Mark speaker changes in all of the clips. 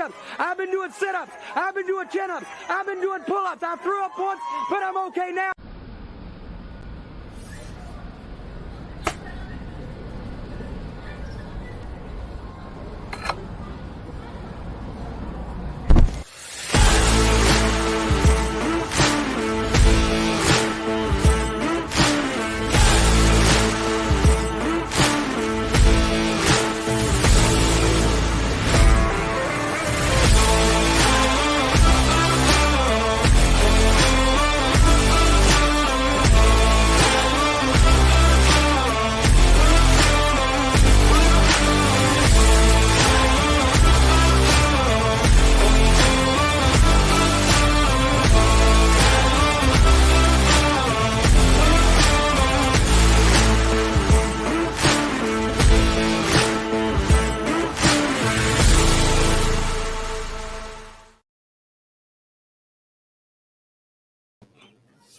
Speaker 1: push-ups. I've been doing sit-ups. I've been doing chin-ups. I've been doing pull-ups. I threw up once, but I'm okay now.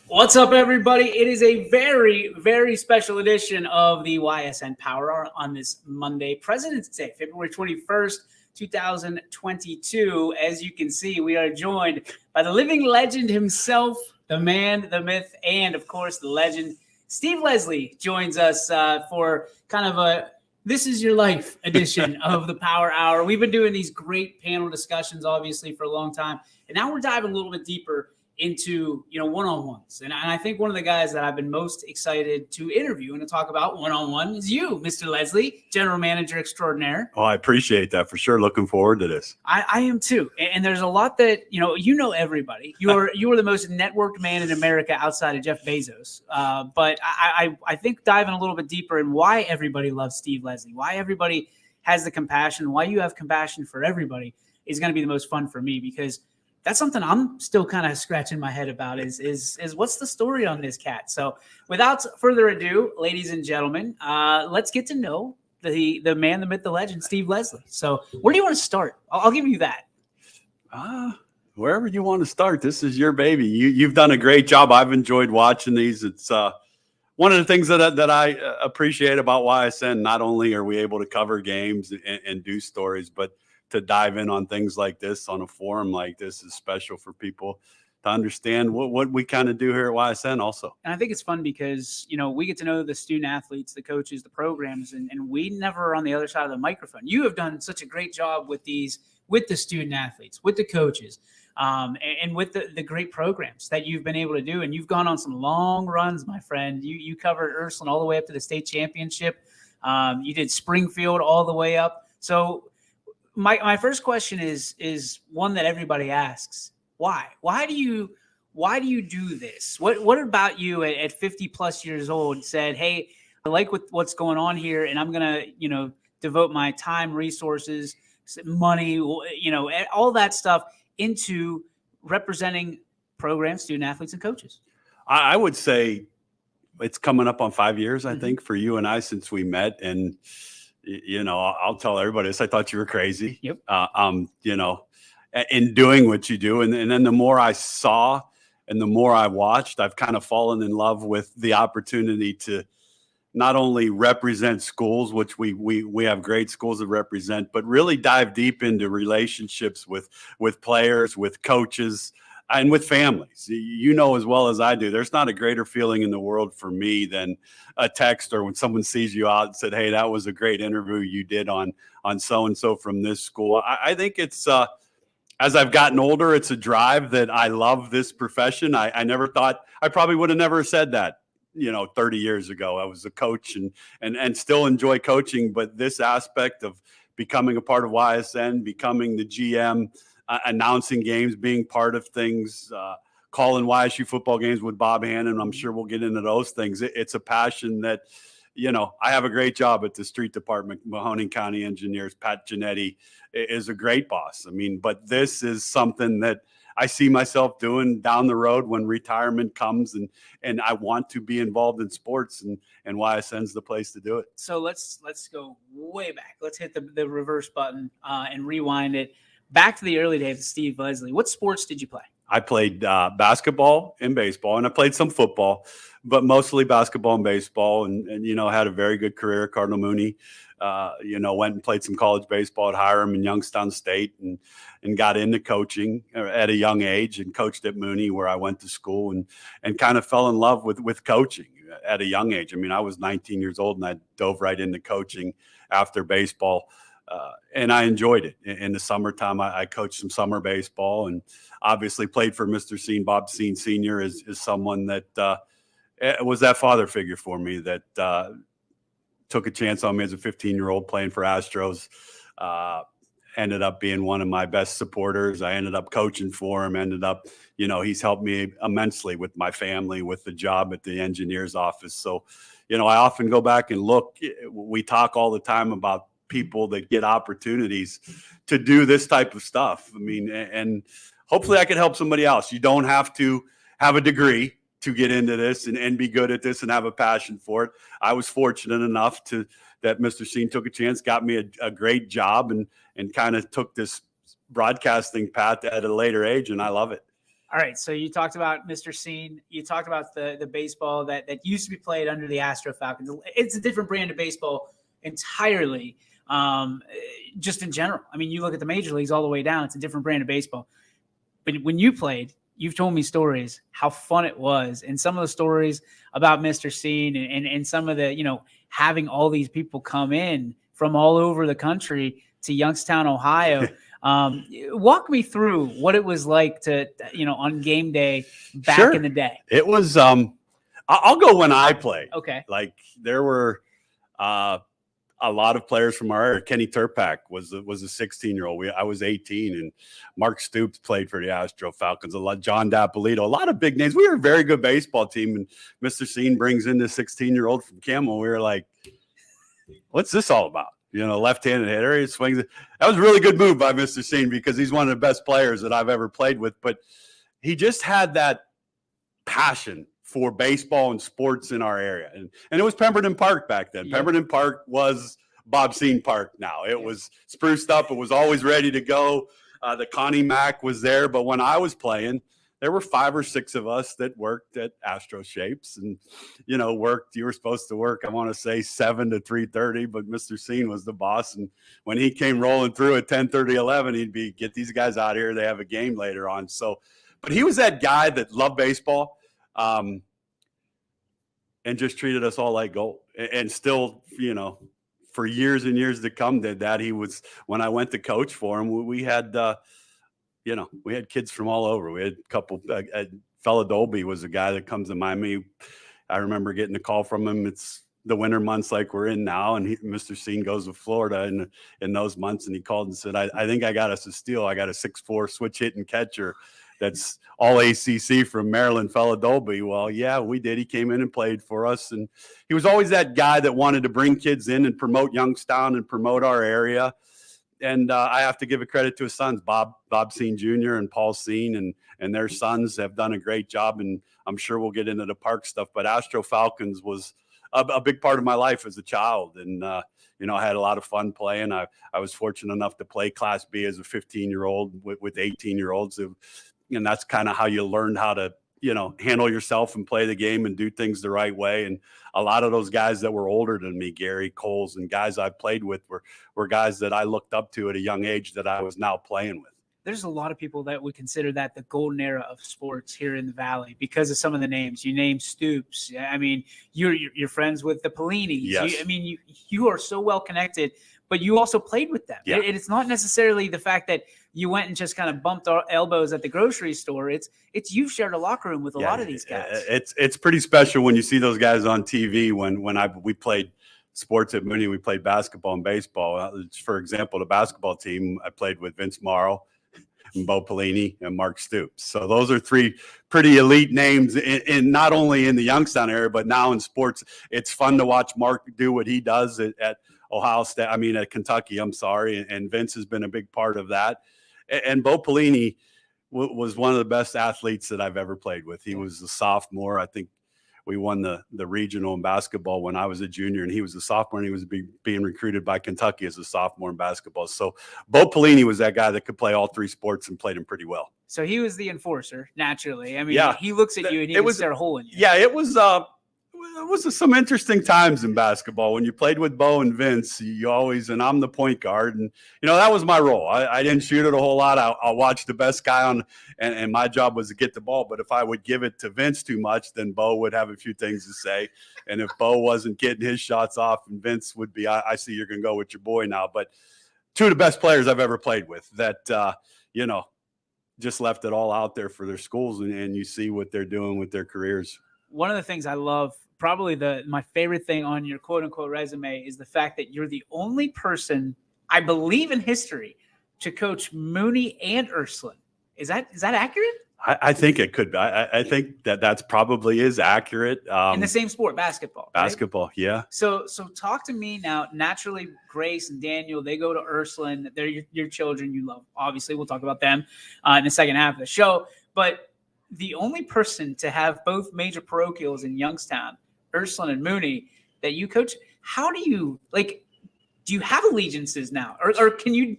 Speaker 2: What's up, everybody? It is a very, very special edition of the Ysn Power Hour on this Monday, President's Day, February 21st, 2022. As you can see, we are joined by the living legend himself, the man, the myth, and, of course, the legend. Steve Leslie joins us for kind of a This Is Your Life edition of the Power Hour. We've been doing these great panel discussions, obviously, for a long time, and now we're diving a little bit deeper into, one-on-ones. And I think one of the guys that I've been most excited to interview and to talk about one-on-one is you, Mr. Leslie, General Manager Extraordinaire.
Speaker 3: Oh, I appreciate that for sure. Looking forward to this.
Speaker 2: I am too. And there's a lot that, you know everybody. You are the most networked man in America outside of Jeff Bezos. But I think diving a little bit deeper in why everybody loves Steve Leslie, why everybody has the compassion, why you have compassion for everybody is going to be the most fun for me, because that's something I'm still kind of scratching my head about is what's the story on this cat? So without further ado, ladies and gentlemen, let's get to know the man, the myth, the legend, Steve Leslie. So where do you want to start? I'll give you that.
Speaker 3: Wherever you want to start. This is your baby. You've done a great job. I've enjoyed watching these. It's one of the things that I appreciate about YSN. Not only are we able to cover games and do stories, but to dive in on things like this on a forum like this is special for people to understand what we kind of do here at YSN also. And
Speaker 2: I think it's fun because, we get to know the student athletes, the coaches, the programs, and we never are on the other side of the microphone. You have done such a great job with the student athletes, with the coaches, and with the great programs that you've been able to do. And you've gone on some long runs, my friend. You covered Ursuline all the way up to the state championship. You did Springfield all the way up. So my first question is one that everybody asks. Why? Why do you do this? What about you at 50 plus years old said, hey, I like what's going on here, and I'm going to, devote my time, resources, money, all that stuff into representing programs, student athletes, and coaches?
Speaker 3: I would say it's coming up on 5 years, I think, for you and I since we met. And I'll tell everybody this. I thought you were crazy.
Speaker 2: Yep.
Speaker 3: In doing what you do. And then the more I saw and the more I watched, I've kind of fallen in love with the opportunity to not only represent schools, which we have great schools that represent, but really dive deep into relationships with players, with coaches, and with families. As well as I do, there's not a greater feeling in the world for me than a text or when someone sees you out and said, hey, that was a great interview you did on so-and-so from this school. I think it's, as I've gotten older, it's a drive that I love this profession. I never thought, I probably would have never said that, 30 years ago. I was a coach and still enjoy coaching, but this aspect of becoming a part of YSN, becoming the GM, announcing games, being part of things, calling YSU football games with Bob Hannon. I'm sure we'll get into those things. It's a passion that, I have a great job at the street department. Mahoning County Engineers, Pat Giannetti is a great boss. But this is something that I see myself doing down the road when retirement comes, and I want to be involved in sports, and YSN's the place to do it.
Speaker 2: So let's go way back. Let's hit the reverse button and rewind it. Back to the early days of Steve Leslie. What sports did you play?
Speaker 3: I played basketball and baseball, and I played some football, but mostly basketball and baseball, and had a very good career at Cardinal Mooney. Went and played some college baseball at Hiram and Youngstown State, and got into coaching at a young age, and coached at Mooney where I went to school, and kind of fell in love with coaching at a young age. I mean, I was 19 years old and I dove right into coaching after baseball. And I enjoyed it. In the summertime, I coached some summer baseball, and obviously played for Mr. Ysn. Bob Ysn Sr. is someone that was that father figure for me that took a chance on me as a 15-year-old playing for Astros. Ended up being one of my best supporters. I ended up coaching for him, he's helped me immensely with my family, with the job at the engineer's office. So, I often go back and look. We talk all the time about people that get opportunities to do this type of stuff. I mean, and hopefully I can help somebody else. You don't have to have a degree to get into this and be good at this and have a passion for it. I was fortunate enough that Mr. Ysn took a chance, got me a great job, and kind of took this broadcasting path at a later age, and I love it.
Speaker 2: All right, so you talked about Mr. Ysn. You talked about the baseball that used to be played under the Astro Falcons. It's a different brand of baseball entirely. Just in general. I mean, you look at the major leagues all the way down, it's a different brand of baseball. But when you played, you've told me stories, how fun it was. And some of the stories about Mr. Ysn and some of the, having all these people come in from all over the country to Youngstown, Ohio. Walk me through what it was like to, on game day back in the day.
Speaker 3: It was, I'll go when I played.
Speaker 2: Okay.
Speaker 3: Like there were, a lot of players from our area. Kenny Turpak was a 16-year-old. I was 18, and Mark Stoops played for the Astro Falcons. John Dapolito, a lot of big names. We were a very good baseball team, and Mr. Ysn brings in this 16-year-old from Camel. We were like, what's this all about? Left-handed hitter. He swings. That was a really good move by Mr. Ysn because he's one of the best players that I've ever played with. But he just had that passion for baseball and sports in our area. And it was Pemberton Park back then. Yeah. Pemberton Park was Bob Ysn Park now. It was spruced up. It was always ready to go. The Connie Mack was there. But when I was playing, there were 5 or 6 of us that worked at Astro Shapes and, you were supposed to work, I want to say 7 to 3:30, but Mr. Ysn was the boss. And when he came rolling through at 10:30, 11, he'd get these guys out here. They have a game later on. So, but he was that guy that loved baseball. And just treated us all like gold, and still, for years and years to come did that. He was, when I went to coach for him, we had, we had kids from all over. We had a couple, fella Dolby was a guy that comes to Miami. I remember getting a call from him. It's the winter months like we're in now. And Mr. Ysn goes to Florida in those months. And he called and said, I think I got us a steal. I got a 6'4" switch hitting catcher that's all ACC from Maryland, fella Dolby. Well, yeah, we did. He came in and played for us. And he was always that guy that wanted to bring kids in and promote Youngstown and promote our area. And I have to give a credit to his sons, Bob Ysn Jr. and Paul Ysn, and their sons have done a great job. And I'm sure we'll get into the park stuff, but Astro Falcons was a big part of my life as a child. And, I had a lot of fun playing. I was fortunate enough to play Class B as a 15-year-old with 18-year-olds. And that's kind of how you learned how to, handle yourself and play the game and do things the right way. And a lot of those guys that were older than me, Gary Coles and guys I played with were guys that I looked up to at a young age that I was now playing with.
Speaker 2: There's a lot of people that would consider that the golden era of sports here in the Valley because of some of the names. You named Stoops. I mean, you're friends with the Pellinis.
Speaker 3: Yes.
Speaker 2: You are so well connected, but you also played with them.
Speaker 3: Yeah.
Speaker 2: It's not necessarily the fact that you went and just kind of bumped our elbows at the grocery store. It's you've shared a locker room with a lot of these guys.
Speaker 3: It's pretty special when you see those guys on TV. When we played sports at Mooney, we played basketball and baseball. For example, the basketball team, I played with Vince Morrow, and Bo Pelini, and Mark Stoops. So those are 3 pretty elite names in not only in the Youngstown area, but now in sports. It's fun to watch Mark do what he does at Ohio State. At Kentucky, I'm sorry. And Vince has been a big part of that. And Bo Pelini was one of the best athletes that I've ever played with. He was a sophomore. I think we won the regional in basketball when I was a junior, and he was a sophomore, and he was being recruited by Kentucky as a sophomore in basketball. So Bo Pelini was that guy that could play all three sports and played them pretty well.
Speaker 2: So he was the enforcer, naturally. I mean, he looks at you and he can stare a hole in you.
Speaker 3: Yeah, it was some interesting times in basketball. When you played with Bo and Vince, you always, and I'm the point guard, and that was my role. I didn't shoot it a whole lot. I'll watch the best guy on, and my job was to get the ball. But if I would give it to Vince too much, then Bo would have a few things to say. And if Bo wasn't getting his shots off, and Vince would be, I see you're going to go with your boy now. But two of the best players I've ever played with that, just left it all out there for their schools, and you see what they're doing with their careers.
Speaker 2: One of the things I love, probably my favorite thing on your quote unquote resume, is the fact that you're the only person, I believe, in history to coach Mooney and Ursuline. Is that accurate?
Speaker 3: I think it could be. I think that's probably is accurate.
Speaker 2: In the same sport, basketball.
Speaker 3: Basketball, right? Yeah.
Speaker 2: So talk to me now. Naturally, Grace and Daniel, they go to Ursuline. They're your children you love. Obviously, we'll talk about them in the second half of the show. But the only person to have both major parochials in Youngstown, Ursuline and Mooney, that you coach, how do you do you have allegiances now? Or can you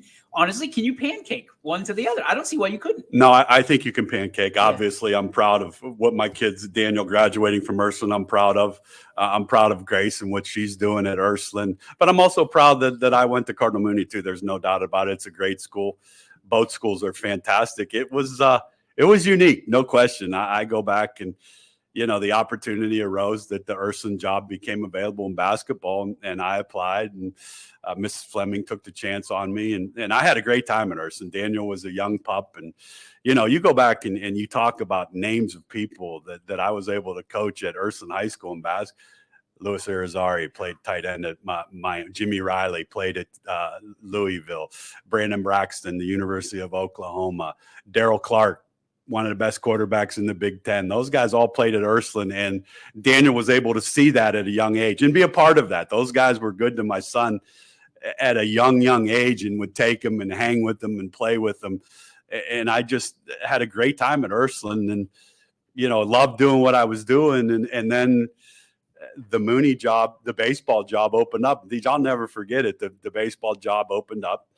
Speaker 2: pancake one to the other? I don't see why you couldn't.
Speaker 3: No, I think you can pancake. Obviously, I'm proud of what my kids, Daniel graduating from Ursuline, I'm proud of Grace and what she's doing at Ursuline. But I'm also proud that I went to Cardinal Mooney too. There's no doubt about it. It's a great school. Both schools are fantastic. It was unique, no question. I go back and, the opportunity arose that the Ursuline job became available in basketball, and I applied, and Mrs. Fleming took the chance on me, and I had a great time at Ursuline. Daniel was a young pup, and, you go back and you talk about names of people that I was able to coach at Ursuline High School in basketball. Louis Irizarry played tight end at my Jimmy Riley played at Louisville. Brandon Braxton, the University of Oklahoma. Darrell Clark, one of the best quarterbacks in the Big Ten. Those guys all played at Ursuline, and Daniel was able to see that at a young age and be a part of that. Those guys were good to my son at a young age and would take him and hang with them and play with them. And I just had a great time at Ursuline and, loved doing what I was doing. And then the Mooney job, the baseball job opened up. I'll never forget it. The baseball job opened up,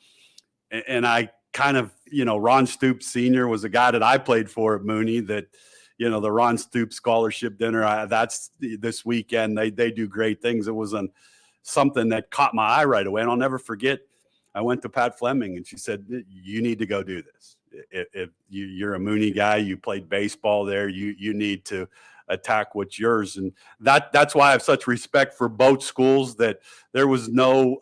Speaker 3: and I kind of, Ron Stoops Sr. was a guy that I played for at Mooney that, the Ron Stoops scholarship dinner, that's this weekend. They do great things. It was something that caught my eye right away. And I'll never forget, I went to Pat Fleming and she said, you need to go do this. If you're a Mooney guy, you played baseball there, you need to attack what's yours. And that's why I have such respect for both schools, that there was no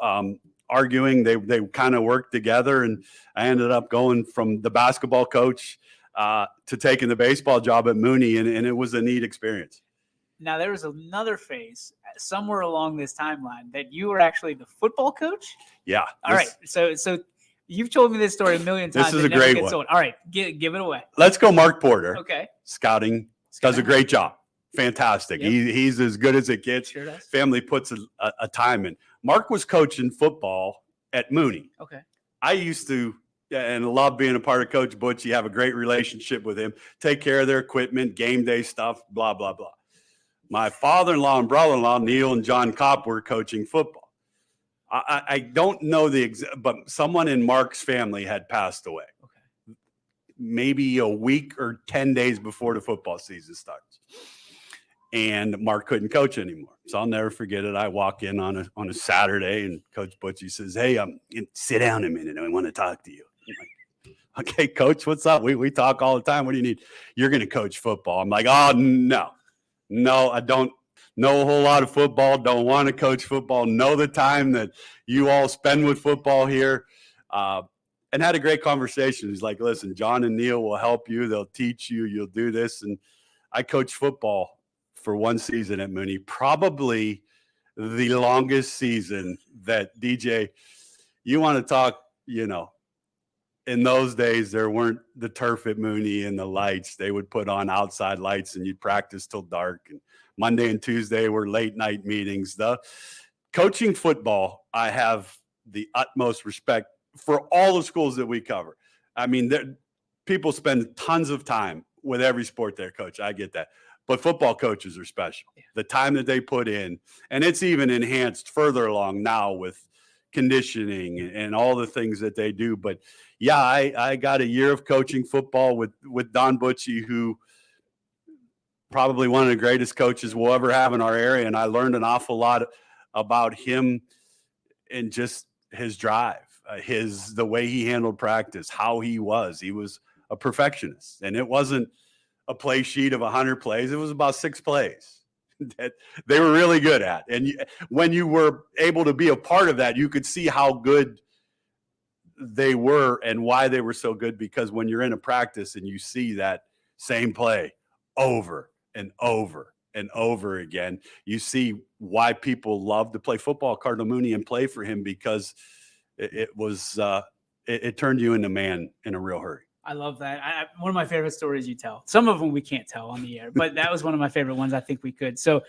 Speaker 3: arguing. They kind of worked together, and I ended up going from the basketball coach to taking the baseball job at Mooney, and it was a neat experience.
Speaker 2: Now, there was another phase somewhere along this timeline that you were actually the football coach?
Speaker 3: Yeah.
Speaker 2: All right. So you've told me this story a million times.
Speaker 3: This is a great one.
Speaker 2: All right. Give it away.
Speaker 3: Let's go Mark Porter.
Speaker 2: Okay.
Speaker 3: Scouting. Does a great job. Fantastic. Yep. He's as good as it gets.
Speaker 2: Sure does.
Speaker 3: Family puts a time in. Mark was coaching football at Mooney.
Speaker 2: Okay.
Speaker 3: I used to and love being a part of Coach Butch. You have a great relationship with him. Take care of their equipment, game day stuff, blah, blah, blah. My father-in-law and brother-in-law, Neil and John Kopp, were coaching football. I don't know but someone in Mark's family had passed away. Okay. Maybe a week or 10 days before the football season starts. And Mark couldn't coach anymore. So I'll never forget it. I walk in on a Saturday, and Coach Butchie says, "Hey, sit down a minute. I want to talk to you." I'm like, "Okay, Coach, what's up? We talk all the time. What do you need?" "You're going to coach football." I'm like, "Oh, no, I don't know a whole lot of football. Don't want to coach football. Know the time that you all spend with football here." And had a great conversation. He's like, "Listen, John and Neil will help you. They'll teach you. You'll do this." And I coached football for one season at Mooney, probably the longest season that DJ, you want to talk, in those days, there weren't the turf at Mooney and the lights. They would put on outside lights and you'd practice till dark. And Monday and Tuesday were late night meetings. The coaching football, I have the utmost respect for all the schools that we cover. I mean, people spend tons of time with every sport there, Coach. I get that. but football coaches are special. The time that they put in, and it's even enhanced further along now with conditioning and all the things that they do. But yeah, I got a year of coaching football with Don Butchie, who probably one of the greatest coaches we'll ever have in our area. And I learned an awful lot about him and just his drive, the way he handled practice, how he was a perfectionist. And it wasn't a play sheet of 100 plays. It was about 6 plays that they were really good at. And when you were able to be a part of that, you could see how good they were and why they were so good, because when you're in a practice and you see that same play over and over and over again, you see why people love to play football Cardinal Mooney and play for him, because it turned you into man in a real hurry.
Speaker 2: I love that. One of my favorite stories you tell. Some of them we can't tell on the air, but that was one of my favorite ones. I think we could. So,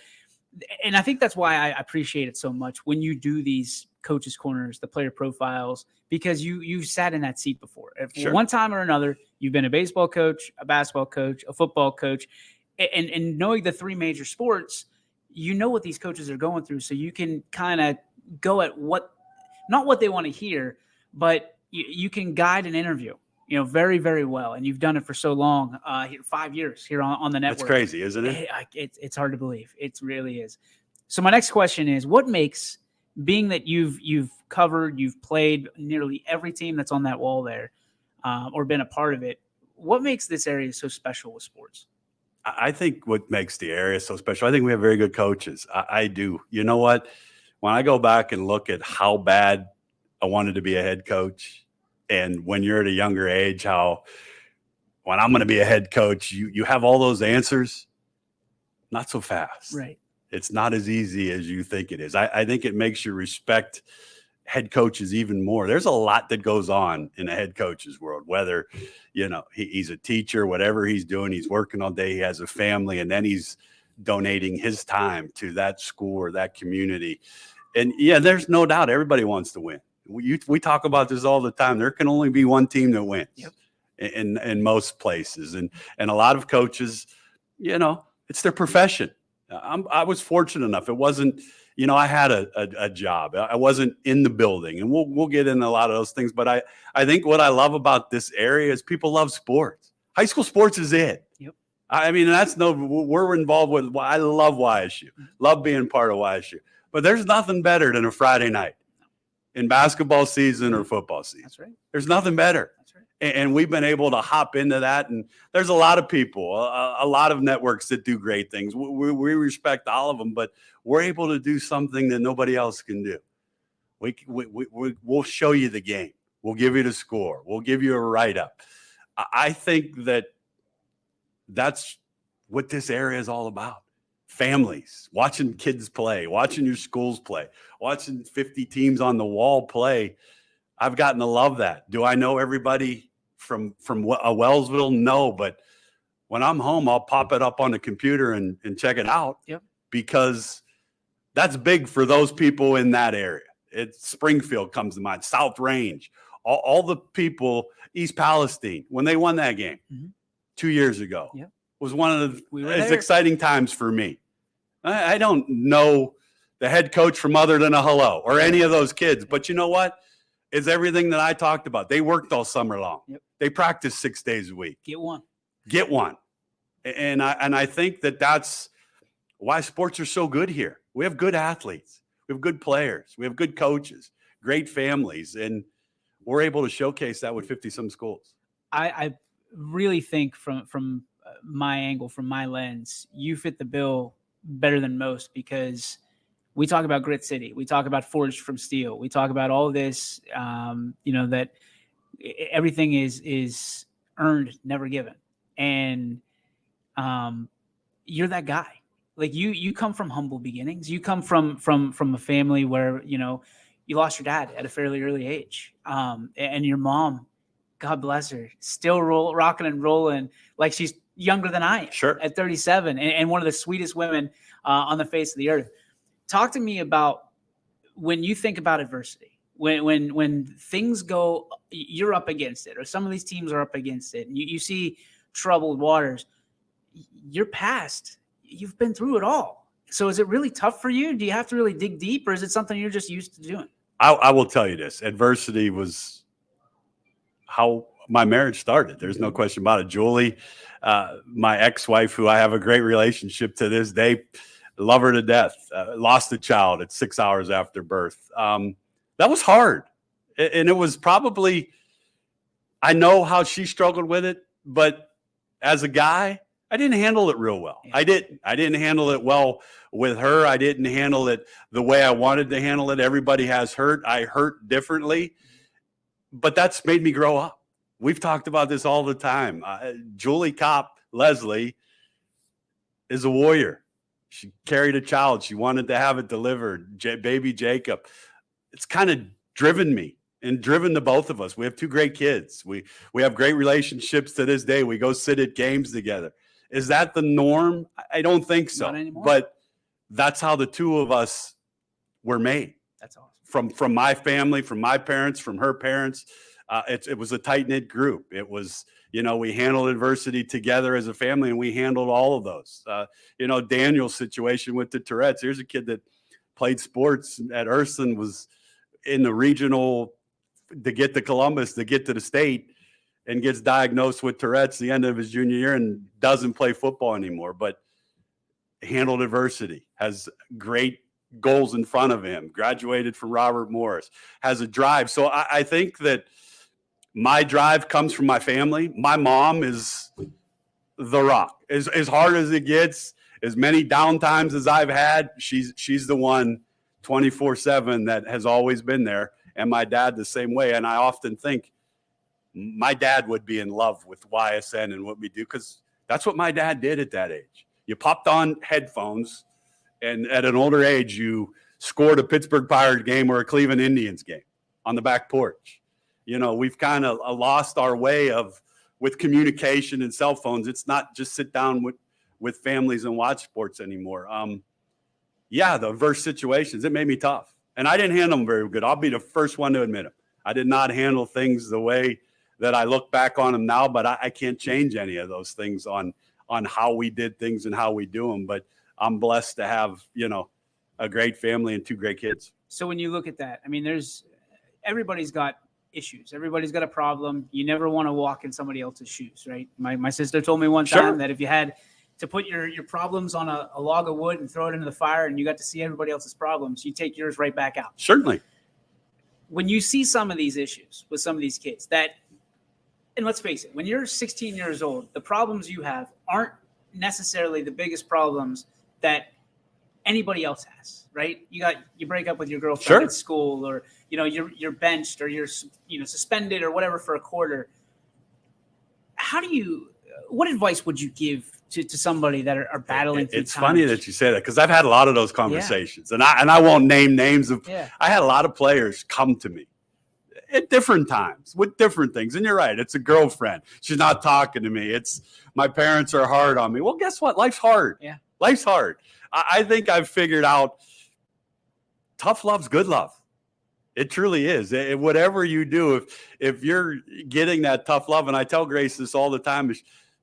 Speaker 2: and I think that's why I appreciate it so much when you do these coaches' corners, the player profiles, because you sat in that seat before.
Speaker 3: Sure.
Speaker 2: One time or another, you've been a baseball coach, a basketball coach, a football coach, and knowing the 3 major sports, you know what these coaches are going through. So you can kind of go at not what they want to hear, but you can guide an interview, very, very well. And you've done it for so long, 5 years here on the network.
Speaker 3: That's crazy, isn't it?
Speaker 2: It's hard to believe. It really is. So my next question is, what makes, being that you've covered, you've played nearly every team that's on that wall there, or been a part of it, what makes this area so special with sports?
Speaker 3: I think what makes the area so special, I think we have very good coaches. I do. You know what? When I go back and look at how bad I wanted to be a head coach, and when you're at a younger age, when I'm going to be a head coach, you have all those answers, not so fast.
Speaker 2: Right.
Speaker 3: It's not as easy as you think it is. I think it makes you respect head coaches even more. There's a lot that goes on in a head coach's world, whether, he's a teacher, whatever he's doing, he's working all day, he has a family, and then he's donating his time to that school or that community. And yeah, there's no doubt everybody wants to win. We talk about this all the time. There can only be one team that wins.
Speaker 2: Yep.
Speaker 3: in most places. And a lot of coaches, it's their profession. I was fortunate enough. It wasn't, I had a job. I wasn't in the building, and we'll get into a lot of those things. But I think what I love about this area is people love sports. High school sports is it.
Speaker 2: Yep.
Speaker 3: I mean, we're involved with, I love YSU, love being part of YSU, but there's nothing better than a Friday night in basketball season or football season.
Speaker 2: That's right.
Speaker 3: There's nothing better.
Speaker 2: That's right.
Speaker 3: And we've been able to hop into that. And there's a lot of people, a lot of networks that do great things. We respect all of them, but we're able to do something that nobody else can do. We'll show you the game. We'll give you the score. We'll give you a write-up. I think that's what this area is all about. Families, watching kids play, watching your schools play, watching 50 teams on the wall play. I've gotten to love that. Do I know everybody from Wellsville? No, but when I'm home, I'll pop it up on the computer and check it out.
Speaker 2: Yep.
Speaker 3: Because that's big for those people in that area. Springfield comes to mind, South Range, all the people, East Palestine, when they won that game 2 years ago.
Speaker 2: Yep.
Speaker 3: Was one of the exciting times for me. I don't know the head coach from other than a hello or any of those kids, but you know what? It's everything that I talked about. They worked all summer long. Yep. They practiced 6 days a week.
Speaker 2: Get one.
Speaker 3: And I think that's why sports are so good here. We have good athletes. We have good players. We have good coaches, great families, and we're able to showcase that with 50-some schools.
Speaker 2: I really think from my angle, from my lens, you fit the bill better than most, because we talk about Grit City. We talk about Forged from Steel. We talk about all this, that everything is earned, never given. And you're that guy. Like you come from humble beginnings. You come from a family where, you lost your dad at a fairly early age. And your mom, God bless her, still rocking and rolling like she's younger than I am.
Speaker 3: Sure.
Speaker 2: At 37, and one of the sweetest women on the face of the earth. Talk to me about when you think about adversity, when things go, you're up against it, or some of these teams are up against it, and you see troubled waters. You're past you've been through it all. So is it really tough for you? Do you have to really dig deep, or is it something you're just used to doing?
Speaker 3: I will tell you this. Adversity was how my marriage started. There's no question about it. Julie, my ex-wife, who I have a great relationship to this day, love her to death, lost a child at 6 hours after birth. That was hard. And it was probably, I know how she struggled with it, but as a guy, I didn't handle it real well.
Speaker 2: Yeah.
Speaker 3: I didn't handle it well with her. I didn't handle it the way I wanted to handle it. Everybody has hurt. I hurt differently, but that's made me grow up. We've talked about this all the time. Julie Kopp, Leslie, is a warrior. She carried a child. She wanted to have it delivered. Baby Jacob. It's kind of driven me and driven the both of us. We have two great kids. We have great relationships to this day. We go sit at games together. Is that the norm? I don't think so.
Speaker 2: Not anymore.
Speaker 3: But that's how the two of us were made.
Speaker 2: That's awesome.
Speaker 3: From my family, from my parents, from her parents. It was a tight-knit group. It was, we handled adversity together as a family, and we handled all of those. Daniel's situation with the Tourette's. Here's a kid that played sports at Ysn, was in the regional to get to Columbus, to get to the state, and gets diagnosed with Tourette's the end of his junior year and doesn't play football anymore, but handled adversity, has great goals in front of him, graduated from Robert Morris, has a drive. So I think that my drive comes from my family. My mom is the rock. As hard as it gets, as many down times as I've had, she's the one 24/7 that has always been there. And my dad the same way. And I often think my dad would be in love with YSN and what we do, because that's what my dad did at that age. You popped on headphones, and at an older age, you scored a Pittsburgh Pirates game or a Cleveland Indians game on the back porch. We've kind of lost our way with communication and cell phones. It's not just sit down with families and watch sports anymore. The adverse situations, it made me tough. And I didn't handle them very good. I'll be the first one to admit it. I did not handle things the way that I look back on them now, but I can't change any of those things on how we did things and how we do them. But I'm blessed to have, a great family and two great kids.
Speaker 2: So when you look at that, I mean, everybody's got issues. Everybody's got a problem. You never want to walk in somebody else's shoes, right? My sister told me one time that if you had to put your problems on a log of wood and throw it into the fire and you got to see everybody else's problems, you take yours right back out.
Speaker 3: Certainly.
Speaker 2: When you see some of these issues with some of these kids and let's face it, when you're 16 years old, the problems you have aren't necessarily the biggest problems that anybody else has, right? You break up with your girlfriend at school, or you're benched, or you're suspended or whatever for a quarter. What advice would you give to somebody that are battling through
Speaker 3: It's
Speaker 2: times?
Speaker 3: funny that you say that, because I've had a lot of those conversations, and I won't name names of.
Speaker 2: Yeah.
Speaker 3: I had a lot of players come to me at different times with different things, and you're right. It's a girlfriend. She's not talking to me. It's my parents are hard on me. Well, guess what? Life's hard.
Speaker 2: Yeah,
Speaker 3: life's hard. I think I've figured out tough love's good love. It truly is. Whatever you do, if you're getting that tough love, and I tell Grace this all the time,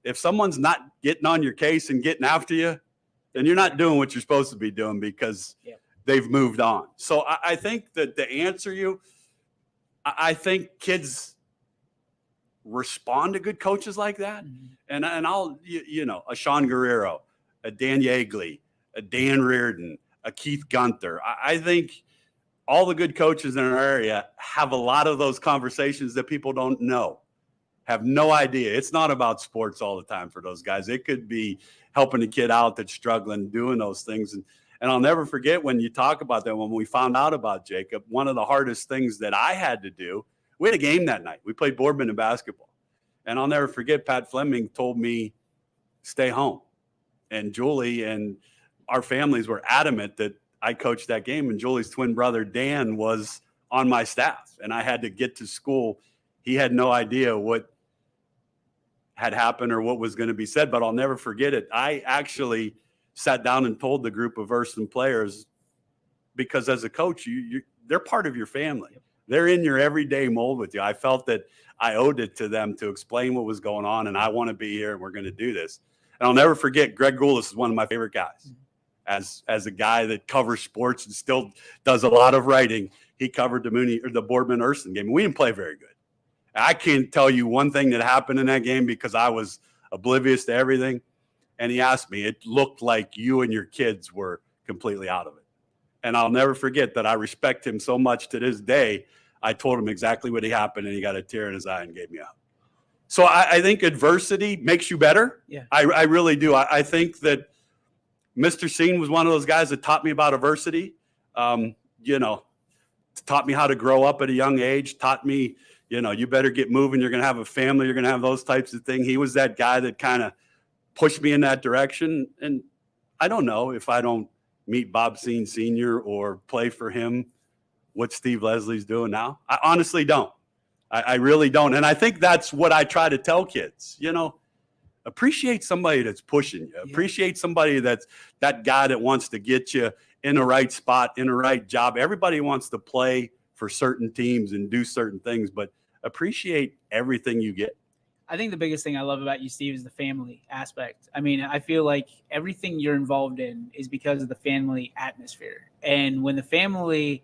Speaker 3: if someone's not getting on your case and getting after you, then you're not doing what you're supposed to be doing, because they've moved on. So I think that to answer you, I think kids respond to good coaches like that. Mm-hmm. And I'll, a Sean Guerrero, a Dan Yeagley, a Dan Reardon, a Keith Gunther. I think all the good coaches in our area have a lot of those conversations that people don't know, have no idea. It's not about sports all the time for those guys. It could be helping a kid out that's struggling, doing those things. And I'll never forget when you talk about that, when we found out about Jacob, one of the hardest things that I had to do, we had a game that night. We played Boardman and basketball. And I'll never forget, Pat Fleming told me, stay home. And Julie and our families were adamant that I coached that game. And Julie's twin brother, Dan, was on my staff. And I had to get to school. He had no idea what had happened or what was going to be said, but I'll never forget it. I actually sat down and told the group of Ysn players, because as a coach, they're part of your family. They're in your everyday mold with you. I felt that I owed it to them to explain what was going on, and I want to be here, and we're going to do this. And I'll never forget, Greg Goulas is one of my favorite guys. As a guy that covers sports and still does a lot of writing, he covered the Boardman Ysn game. We didn't play very good. I can't tell you one thing that happened in that game because I was oblivious to everything. And he asked me, it looked like you and your kids were completely out of it. And I'll never forget that. I respect him so much to this day. I told him exactly what happened, and he got a tear in his eye and gave me up. So I think adversity makes you better.
Speaker 2: Yeah.
Speaker 3: I really do. I think that Mr. Scene was one of those guys that taught me about adversity. Taught me how to grow up at a young age, taught me, you better get moving. You're going to have a family. You're going to have those types of things. He was that guy that kind of pushed me in that direction. And I don't know if I don't meet Bob Scene Sr. or play for him, what Steve Leslie's doing now. I honestly don't. I really don't. And I think that's what I try to tell kids, appreciate somebody that's pushing you.
Speaker 2: Yeah.
Speaker 3: Appreciate somebody that's that guy that wants to get you in the right spot, in the right job. Everybody wants to play for certain teams and do certain things, but appreciate everything you get.
Speaker 2: I think the biggest thing I love about you, Steve, is the family aspect. I mean, I feel like everything you're involved in is because of the family atmosphere. And when the family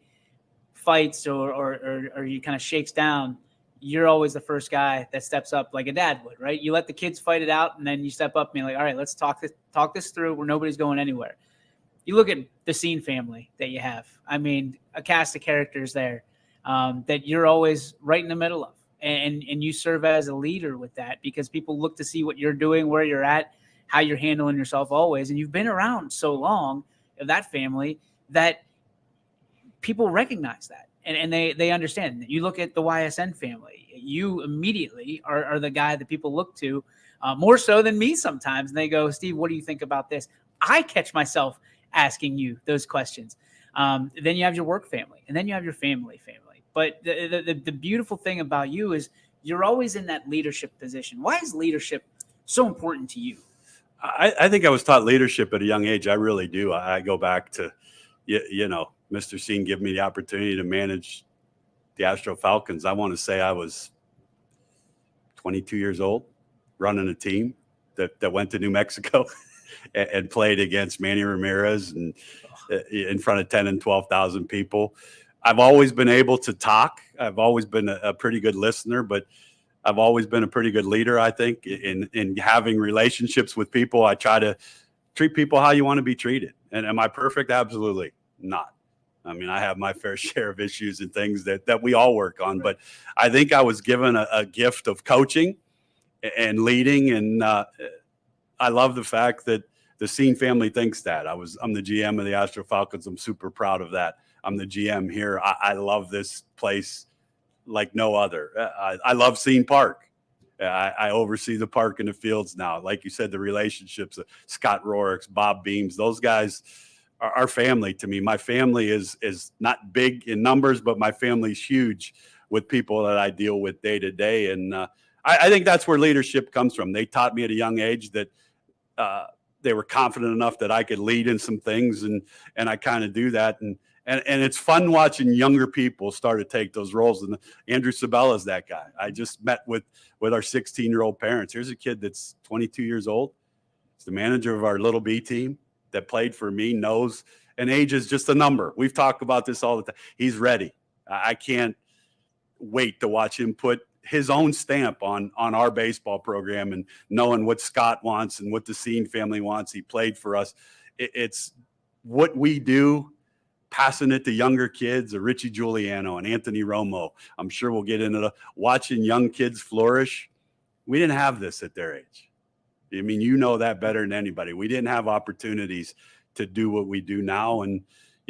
Speaker 2: fights or you kind of shakes down, you're always the first guy that steps up like a dad would, right? You let the kids fight it out, and then you step up and be like, all right, let's talk this through where nobody's going anywhere. You look at the Scene family that you have. I mean, a cast of characters there that you're always right in the middle of. And you serve as a leader with that because people look to see what you're doing, where you're at, how you're handling yourself always. And you've been around so long of that family that people recognize that. And they understand. You look at the YSN family, you immediately are the guy that people look to more so than me sometimes. And they go, Steve, what do you think about this? I catch myself asking you those questions. Then you have your work family, and then you have your family. But the beautiful thing about you is you're always in that leadership position. Why is leadership so important to you?
Speaker 3: I think I was taught leadership at a young age. I really do. I go back to, Mr. Scene gave me the opportunity to manage the Astro Falcons. I want to say I was 22 years old, running a team that went to New Mexico and played against Manny Ramirez and in front of 10 and 12,000 people. I've always been able to talk. I've always been a pretty good listener, but I've always been a pretty good leader, I think, in having relationships with people. I try to treat people how you want to be treated. And am I perfect? Absolutely not. I mean, I have my fair share of issues and things that we all work on, but I think I was given a gift of coaching and leading. And I love the fact that the Scene family thinks that. I'm the GM of the Astro Falcons. I'm super proud of that. I'm the GM here. I love this place like no other. I love Scene Park. I oversee the park and the fields now. Like you said, the relationships, Scott Roricks, Bob Beams, those guys are family to me. My family is not big in numbers, but my family's huge with people that I deal with day to day. And I think that's where leadership comes from. They taught me at a young age that they were confident enough that I could lead in some things, and I kind of do that. And it's fun watching younger people start to take those roles. And Andrew Sabella is that guy. I just met with our 16-year-old parents. Here's a kid that's 22 years old. He's the manager of our little B team that played for me, knows, and age is just a number. We've talked about this all the time. He's ready. I can't wait to watch him put his own stamp on our baseball program, and knowing what Scott wants and what the Scene family wants. He played for us. It's what we do, passing it to younger kids, Richie Giuliano and Anthony Romo. I'm sure we'll get into watching young kids flourish. We didn't have this at their age. I mean, you know that better than anybody. We didn't have opportunities to do what we do now. And,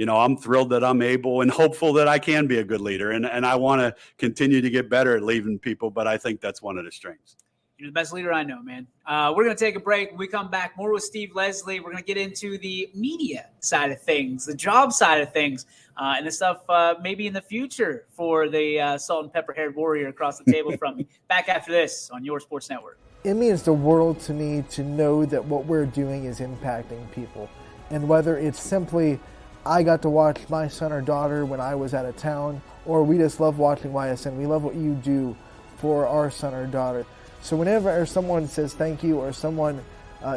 Speaker 3: I'm thrilled that I'm able and hopeful that I can be a good leader. And I want to continue to get better at leading people, but I think that's one of the strengths.
Speaker 2: You're the best leader I know, man. We're going to take a break. When we come back, more with Steve Leslie. We're going to get into the media side of things, the job side of things, and the stuff maybe in the future for the salt and pepper-haired warrior across the table from me. Back after this on your Sports Network.
Speaker 4: It means the world to me to know that what we're doing is impacting people. And whether it's simply I got to watch my son or daughter when I was out of town, or we just love watching YSN. We love what you do for our son or daughter. So whenever someone says thank you or someone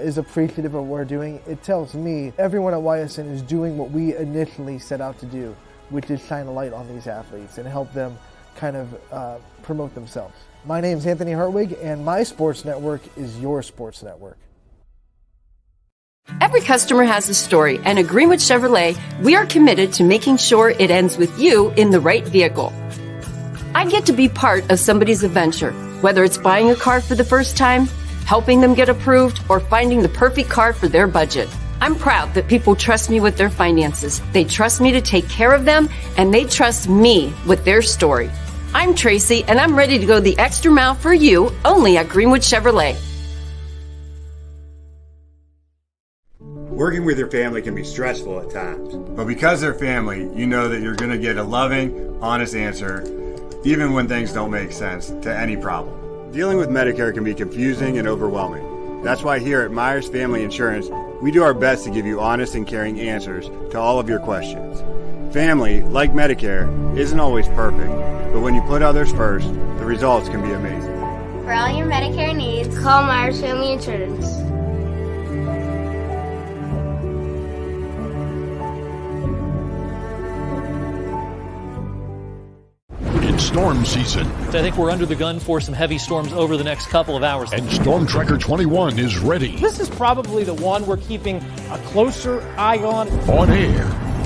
Speaker 4: is appreciative of what we're doing, it tells me everyone at Ysn is doing what we initially set out to do, which is shine a light on these athletes and help them kind of promote themselves. My name is Anthony Hartwig, and my sports network is your sports network.
Speaker 5: Every customer has a story, and at Greenwood Chevrolet, we are committed to making sure it ends with you in the right vehicle. I get to be part of somebody's adventure, whether it's buying a car for the first time, helping them get approved, or finding the perfect car for their budget. I'm proud that people trust me with their finances. They trust me to take care of them, and they trust me with their story. I'm Tracy, and I'm ready to go the extra mile for you, only at Greenwood Chevrolet.
Speaker 6: Working with your family can be stressful at times. But because they're family, you know that you're going to get a loving, honest answer, even when things don't make sense, to any problem. Dealing with Medicare can be confusing and overwhelming. That's why here at Myers Family Insurance, we do our best to give you honest and caring answers to all of your questions. Family, like Medicare, isn't always perfect, but when you put others first, the results can be amazing.
Speaker 7: For all your Medicare needs, call Myers Family Insurance.
Speaker 8: Storm season.
Speaker 9: I think we're under the gun for some heavy storms over the next couple of hours.
Speaker 8: And Storm Tracker 21 is ready.
Speaker 10: This is probably the one we're keeping a closer eye on.
Speaker 8: On air.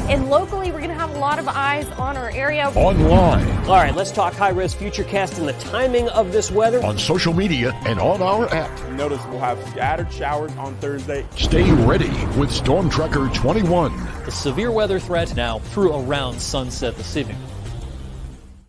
Speaker 11: And locally, we're going to have a lot of eyes on our area.
Speaker 8: Online.
Speaker 10: All right, let's talk high-risk futurecast and the timing of this weather.
Speaker 8: On social media and on our app.
Speaker 12: Notice we'll have scattered showers on Thursday.
Speaker 8: Stay ready with Storm Tracker 21.
Speaker 9: The severe weather threat now through around sunset this evening.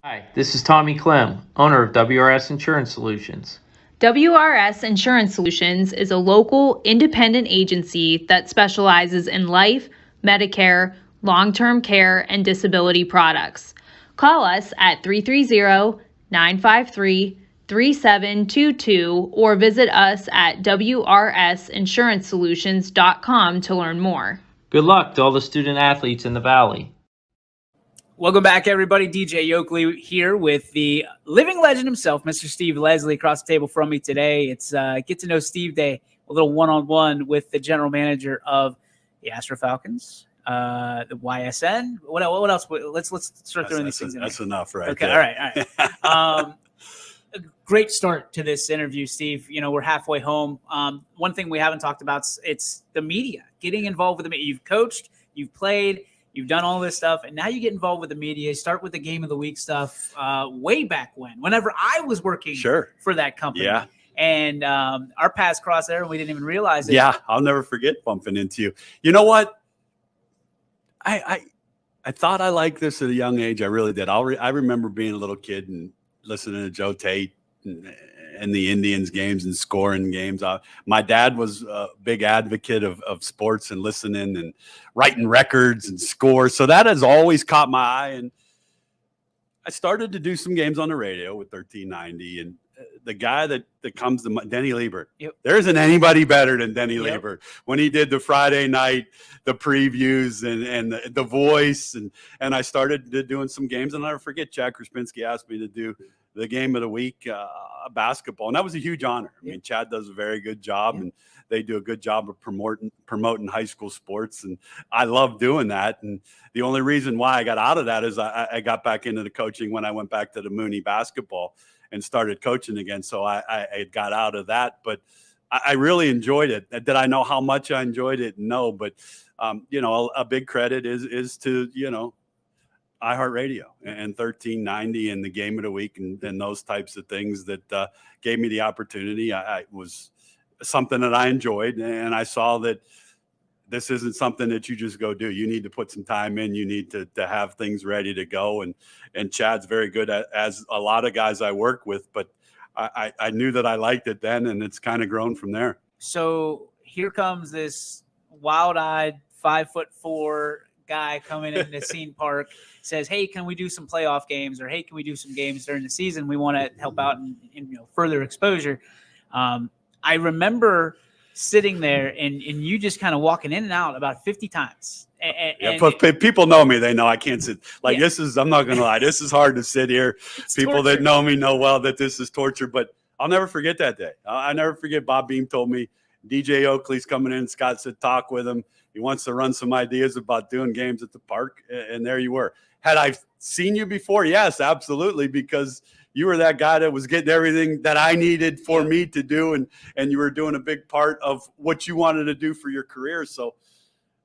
Speaker 13: Hi, this is Tommy Clem, owner of WRS Insurance Solutions.
Speaker 14: WRS Insurance Solutions is a local, independent agency that specializes in life, Medicare, long-term care, and disability products. Call us at 330-953-3722 or visit us at wrsinsuranceSolutions.com to learn more.
Speaker 13: Good luck to all the student athletes in the Valley.
Speaker 2: Welcome back, everybody. DJ Yoakley here with the living legend himself, Mr. Steve Leslie, across the table from me today. It's Get to Know Steve Day, a little one-on-one with the general manager of the Astro Falcons, the YSN. What else? Let's start throwing these things in.
Speaker 3: That's enough, right?
Speaker 2: Okay,
Speaker 3: there.
Speaker 2: all right. A great start to this interview, Steve. You know, we're halfway home. One thing we haven't talked about, it's the media, getting involved with the media. You've coached, you've played, you've done all this stuff, and now you get involved with the media. You start with the Game of the Week stuff way back whenever I was working for that company.
Speaker 3: Yeah.
Speaker 2: And our paths crossed there, and we didn't even realize it.
Speaker 3: Yeah, I'll never forget bumping into you. You know what? I thought I liked this at a young age. I really did. I remember being a little kid and listening to Joe Tate and the Indians games and scoring games. My dad was a big advocate of sports and listening and writing records and scores. So that has always caught my eye. And I started to do some games on the radio with 1390. And the guy that comes to Denny Liebert, there isn't anybody better than Denny Liebert. When he did the Friday night, the previews and the voice. And I started doing some games. And I'll never forget, Jack Krasinski asked me to do the Game of the Week basketball. And that was a huge honor. I mean, Chad does a very good job, and they do a good job of promoting high school sports. And I love doing that. And the only reason why I got out of that is I got back into the coaching when I went back to the Mooney basketball and started coaching again. So I got out of that, but I really enjoyed it. Did I know how much I enjoyed it? No, but you know, a big credit is to, you know, iHeartRadio and 1390 and the Game of the Week and those types of things that gave me the opportunity. I was something that I enjoyed, and I saw that this isn't something that you just go do. You need to put some time in. You need to have things ready to go. And Chad's very good as a lot of guys I work with, but I knew that I liked it then, and it's kind of grown from there.
Speaker 2: So here comes this wild-eyed 5'4" guy coming into Scene Park, says, hey, can we do some playoff games, or hey, can we do some games during the season? We want to help out and you know, further exposure. I remember sitting there and you just kind of walking in and out about 50 times.
Speaker 3: But people know me. They know I can't sit like this is, I'm not going to lie. This is hard to sit here. People torture. That know me know well that this is torture, but I'll never forget that day. I never forget Bob Beam told me, DJ Oakley's coming in. Scott said, talk with him. He wants to run some ideas about doing games at the park. And there you were. Had I seen you before? Yes, absolutely. Because you were that guy that was getting everything that I needed for me to do. And you were doing a big part of what you wanted to do for your career. So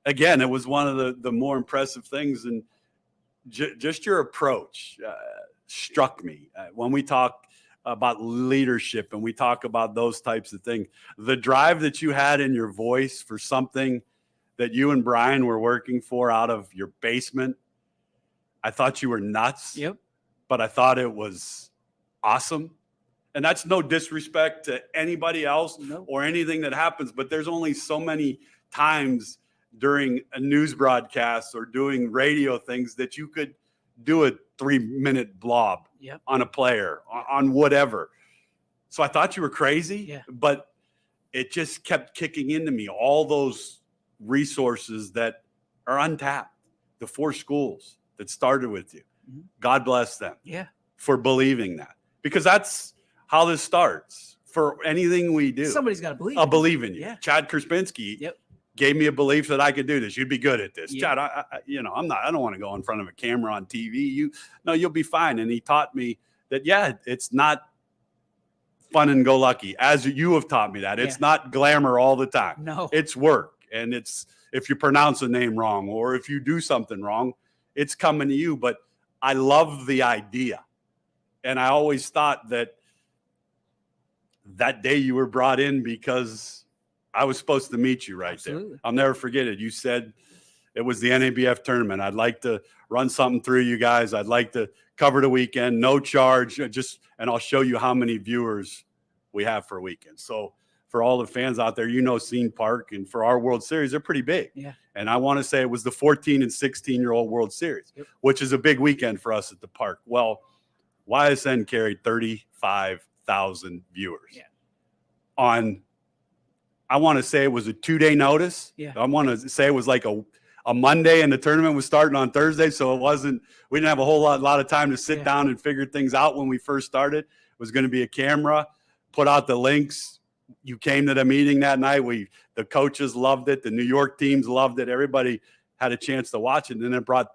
Speaker 3: again, it was one of the more impressive things. And just your approach struck me when we talk about leadership and we talk about those types of things. The drive that you had in your voice for something that you and Brian were working for out of your basement, I thought you were nuts.
Speaker 2: Yep.
Speaker 3: But I thought it was awesome. And that's no disrespect to anybody else or anything that happens, but there's only so many times during a news broadcast or doing radio things that you could do a 3-minute blob on a player, on whatever. So I thought you were crazy, but it just kept kicking into me. All those resources that are untapped, the 4 schools that started with you. God bless them for believing that, because that's how this starts for anything we do.
Speaker 2: Somebody's got to believe.
Speaker 3: I'll believe in you.
Speaker 2: Yeah.
Speaker 3: Chad Kerspinski gave me a belief that I could do this. You'd be good at this. Chad, I don't want to go in front of a camera on TV. You'll be fine. And he taught me that, it's not fun and go lucky, as you have taught me that. It's not glamour all the time.
Speaker 2: No.
Speaker 3: It's work. And it's, if you pronounce a name wrong or if you do something wrong, it's coming to you. But I love the idea. And I always thought that day you were brought in because I was supposed to meet you right there. I'll never forget it. You said it was the NABF tournament. I'd like to run something through you guys. I'd like to cover the weekend, no charge, and I'll show you how many viewers we have for a weekend. So for all the fans out there, Ysn Park, and for our World Series, they're pretty big.
Speaker 2: Yeah.
Speaker 3: And I want to say it was the 14 and 16-year-old World Series, which is a big weekend for us at the park. Well, YSN carried 35,000 viewers on, I want to say it was a 2-day notice. I want to say it was like a Monday and the tournament was starting on Thursday. So we didn't have a whole lot of time to sit down and figure things out when we first started. It was going to be a camera, put out the links. You came to the meeting that night. The coaches loved it. The New York teams loved it. Everybody had a chance to watch it. And then it brought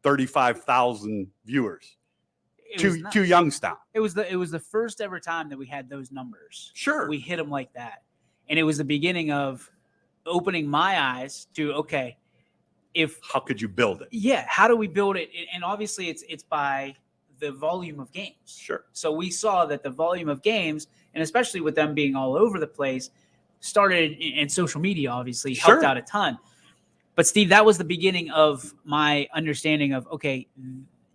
Speaker 3: 35,000 viewers to Youngstown.
Speaker 2: It was the first ever time that we had those numbers.
Speaker 3: Sure.
Speaker 2: We hit them like that. And it was the beginning of opening my eyes to, okay,
Speaker 3: how could you build it?
Speaker 2: Yeah. How do we build it? And obviously it's by the volume of games.
Speaker 3: Sure.
Speaker 2: So we saw that the volume of games, and especially with them being all over the place, started in social media, obviously helped out a ton. But Steve, that was the beginning of my understanding of, okay,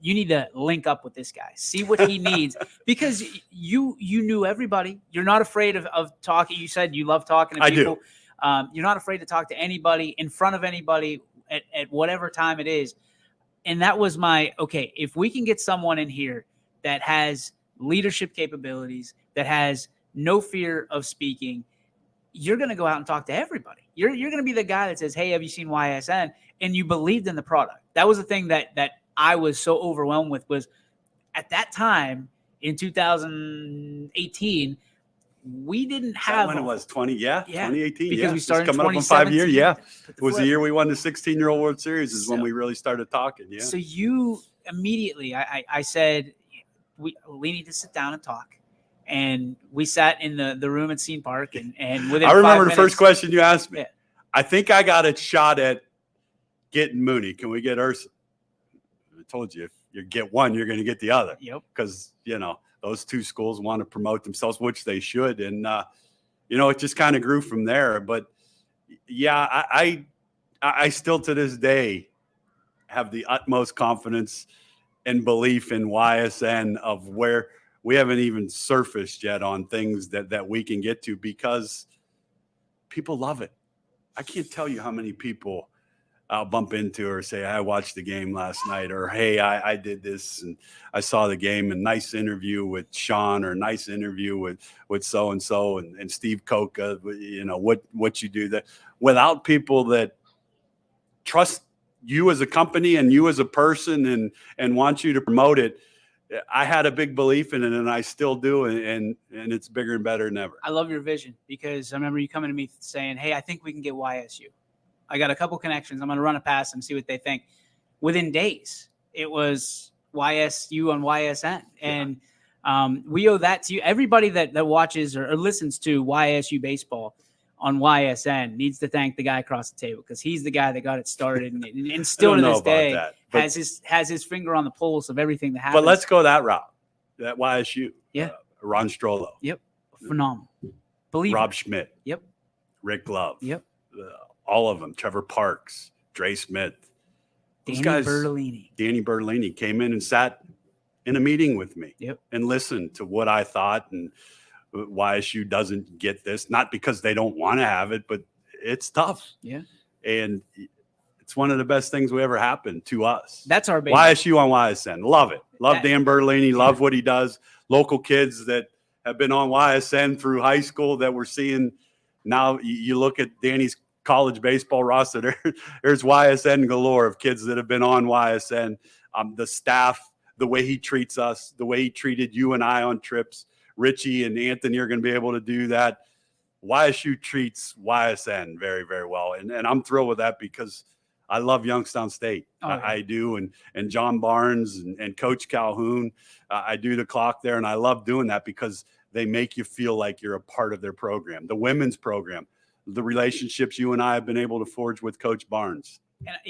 Speaker 2: you need to link up with this guy, see what he needs, because you knew everybody. You're not afraid of talking. You said you love talking to people.
Speaker 3: I do.
Speaker 2: You're not afraid to talk to anybody, in front of anybody, at whatever time it is. And that was okay, if we can get someone in here that has leadership capabilities, that has no fear of speaking, you're going to go out and talk to everybody. You're going to be the guy that says, hey, have you seen YSN? And you believed in the product. That was the thing that I was so overwhelmed with, was at that time in 2018, we didn't have
Speaker 3: when it was 2018.
Speaker 2: Because we started
Speaker 3: coming up on 5 years. It was the year we won the 16-year-old World Series is when we really started talking. Yeah.
Speaker 2: So you immediately, I said, we need to sit down and talk. And we sat in the room at Ysn Park, and within
Speaker 3: I remember
Speaker 2: 5
Speaker 3: the first question you asked me.
Speaker 2: Yeah.
Speaker 3: I think I got a shot at getting Mooney. Can we get Ursa? I told you, if you get one, you're going to get the other.
Speaker 2: Yep.
Speaker 3: Because, those 2 schools want to promote themselves, which they should. And, it just kind of grew from there. But, yeah, I still to this day have the utmost confidence and belief in YSN of where we haven't even surfaced yet on things that we can get to, because people love it. I can't tell you how many people I'll bump into or say, I watched the game last night, or, hey, I did this and I saw the game, and nice interview with Sean, or nice interview with so-and-so and Steve Coca, what you do that. Without people that trust you as a company and you as a person and want you to promote it, I had a big belief in it, and I still do, and it's bigger and better than ever.
Speaker 2: I love your vision, because I remember you coming to me saying, hey, I think we can get YSU. I got a couple connections. I'm going to run it past them, see what they think. Within days, it was YSU on YSN. And we owe that to you. Everybody that watches or listens to YSU baseball on YSN needs to thank the guy across the table, because he's the guy that got it started, and still to this day has his finger on the pulse of everything that happens.
Speaker 3: But let's go that route. That YSU.
Speaker 2: Yeah.
Speaker 3: Ron Strollo.
Speaker 2: Yep. Phenomenal. Believe
Speaker 3: Rob
Speaker 2: it.
Speaker 3: Schmidt.
Speaker 2: Yep.
Speaker 3: Rick Love.
Speaker 2: Yep.
Speaker 3: All of them. Trevor Parks. Dre Smith.
Speaker 2: Danny Bertolini.
Speaker 3: Danny Bertolini came in and sat in a meeting with me.
Speaker 2: Yep.
Speaker 3: And listened to what I thought, and YSU doesn't get this, not because they don't want to have it, but it's tough.
Speaker 2: Yeah.
Speaker 3: And it's one of the best things we ever happened to us.
Speaker 2: That's our baby.
Speaker 3: YSU on YSN. Love it. Love Dan Bertolini. Love what he does. Local kids that have been on YSN through high school that we're seeing now. You look at Danny's college baseball roster, there's YSN galore of kids that have been on YSN. The staff, the way he treats us, the way he treated you and I on trips. Richie and Anthony are going to be able to do that. YSU treats YSN very, very well. And I'm thrilled with that, because I love Youngstown State. I do. And John Barnes and Coach Calhoun. I do the clock there, and I love doing that because they make you feel like you're a part of their program. The women's program, the relationships you and I have been able to forge with Coach Barnes,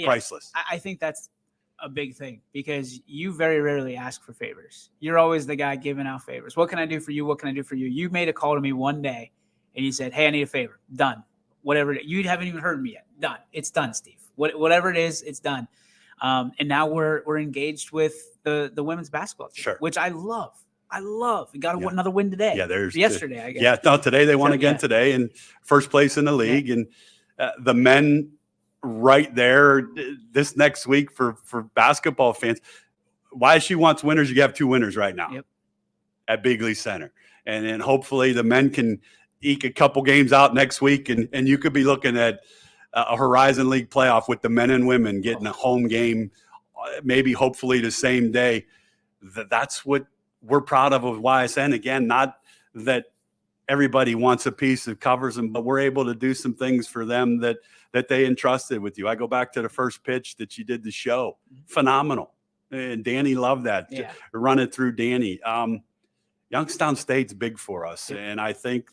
Speaker 3: priceless.
Speaker 2: I think that's a big thing, because you very rarely ask for favors. You're always the guy giving out favors. What can I do for you? What can I do for you? You made a call to me one day and you said, hey, I need a favor. Done. Whatever. You haven't even heard me yet. Done. It's done, Steve. Whatever it is, it's done. And now we're engaged with the women's basketball team,
Speaker 3: sure,
Speaker 2: which I love. We got another win today.
Speaker 3: Yeah, there's
Speaker 2: yesterday, I guess.
Speaker 3: Yeah, no, today they won again today, and first place in the league.
Speaker 2: Yeah.
Speaker 3: And the men right there this next week for basketball fans. YSU wants winners. You have two winners right now at Bigley Center. And then hopefully the men can eke a couple games out next week, and you could be looking at a Horizon League playoff with the men and women getting a home game, maybe hopefully the same day. That's what we're proud of YSN. Again, not that everybody wants a piece that covers them, but we're able to do some things for them that they entrusted with you. I go back to the first pitch that you did the show. Phenomenal. And Danny loved that.
Speaker 2: Yeah.
Speaker 3: Run it through Danny. Youngstown State's big for us. And I think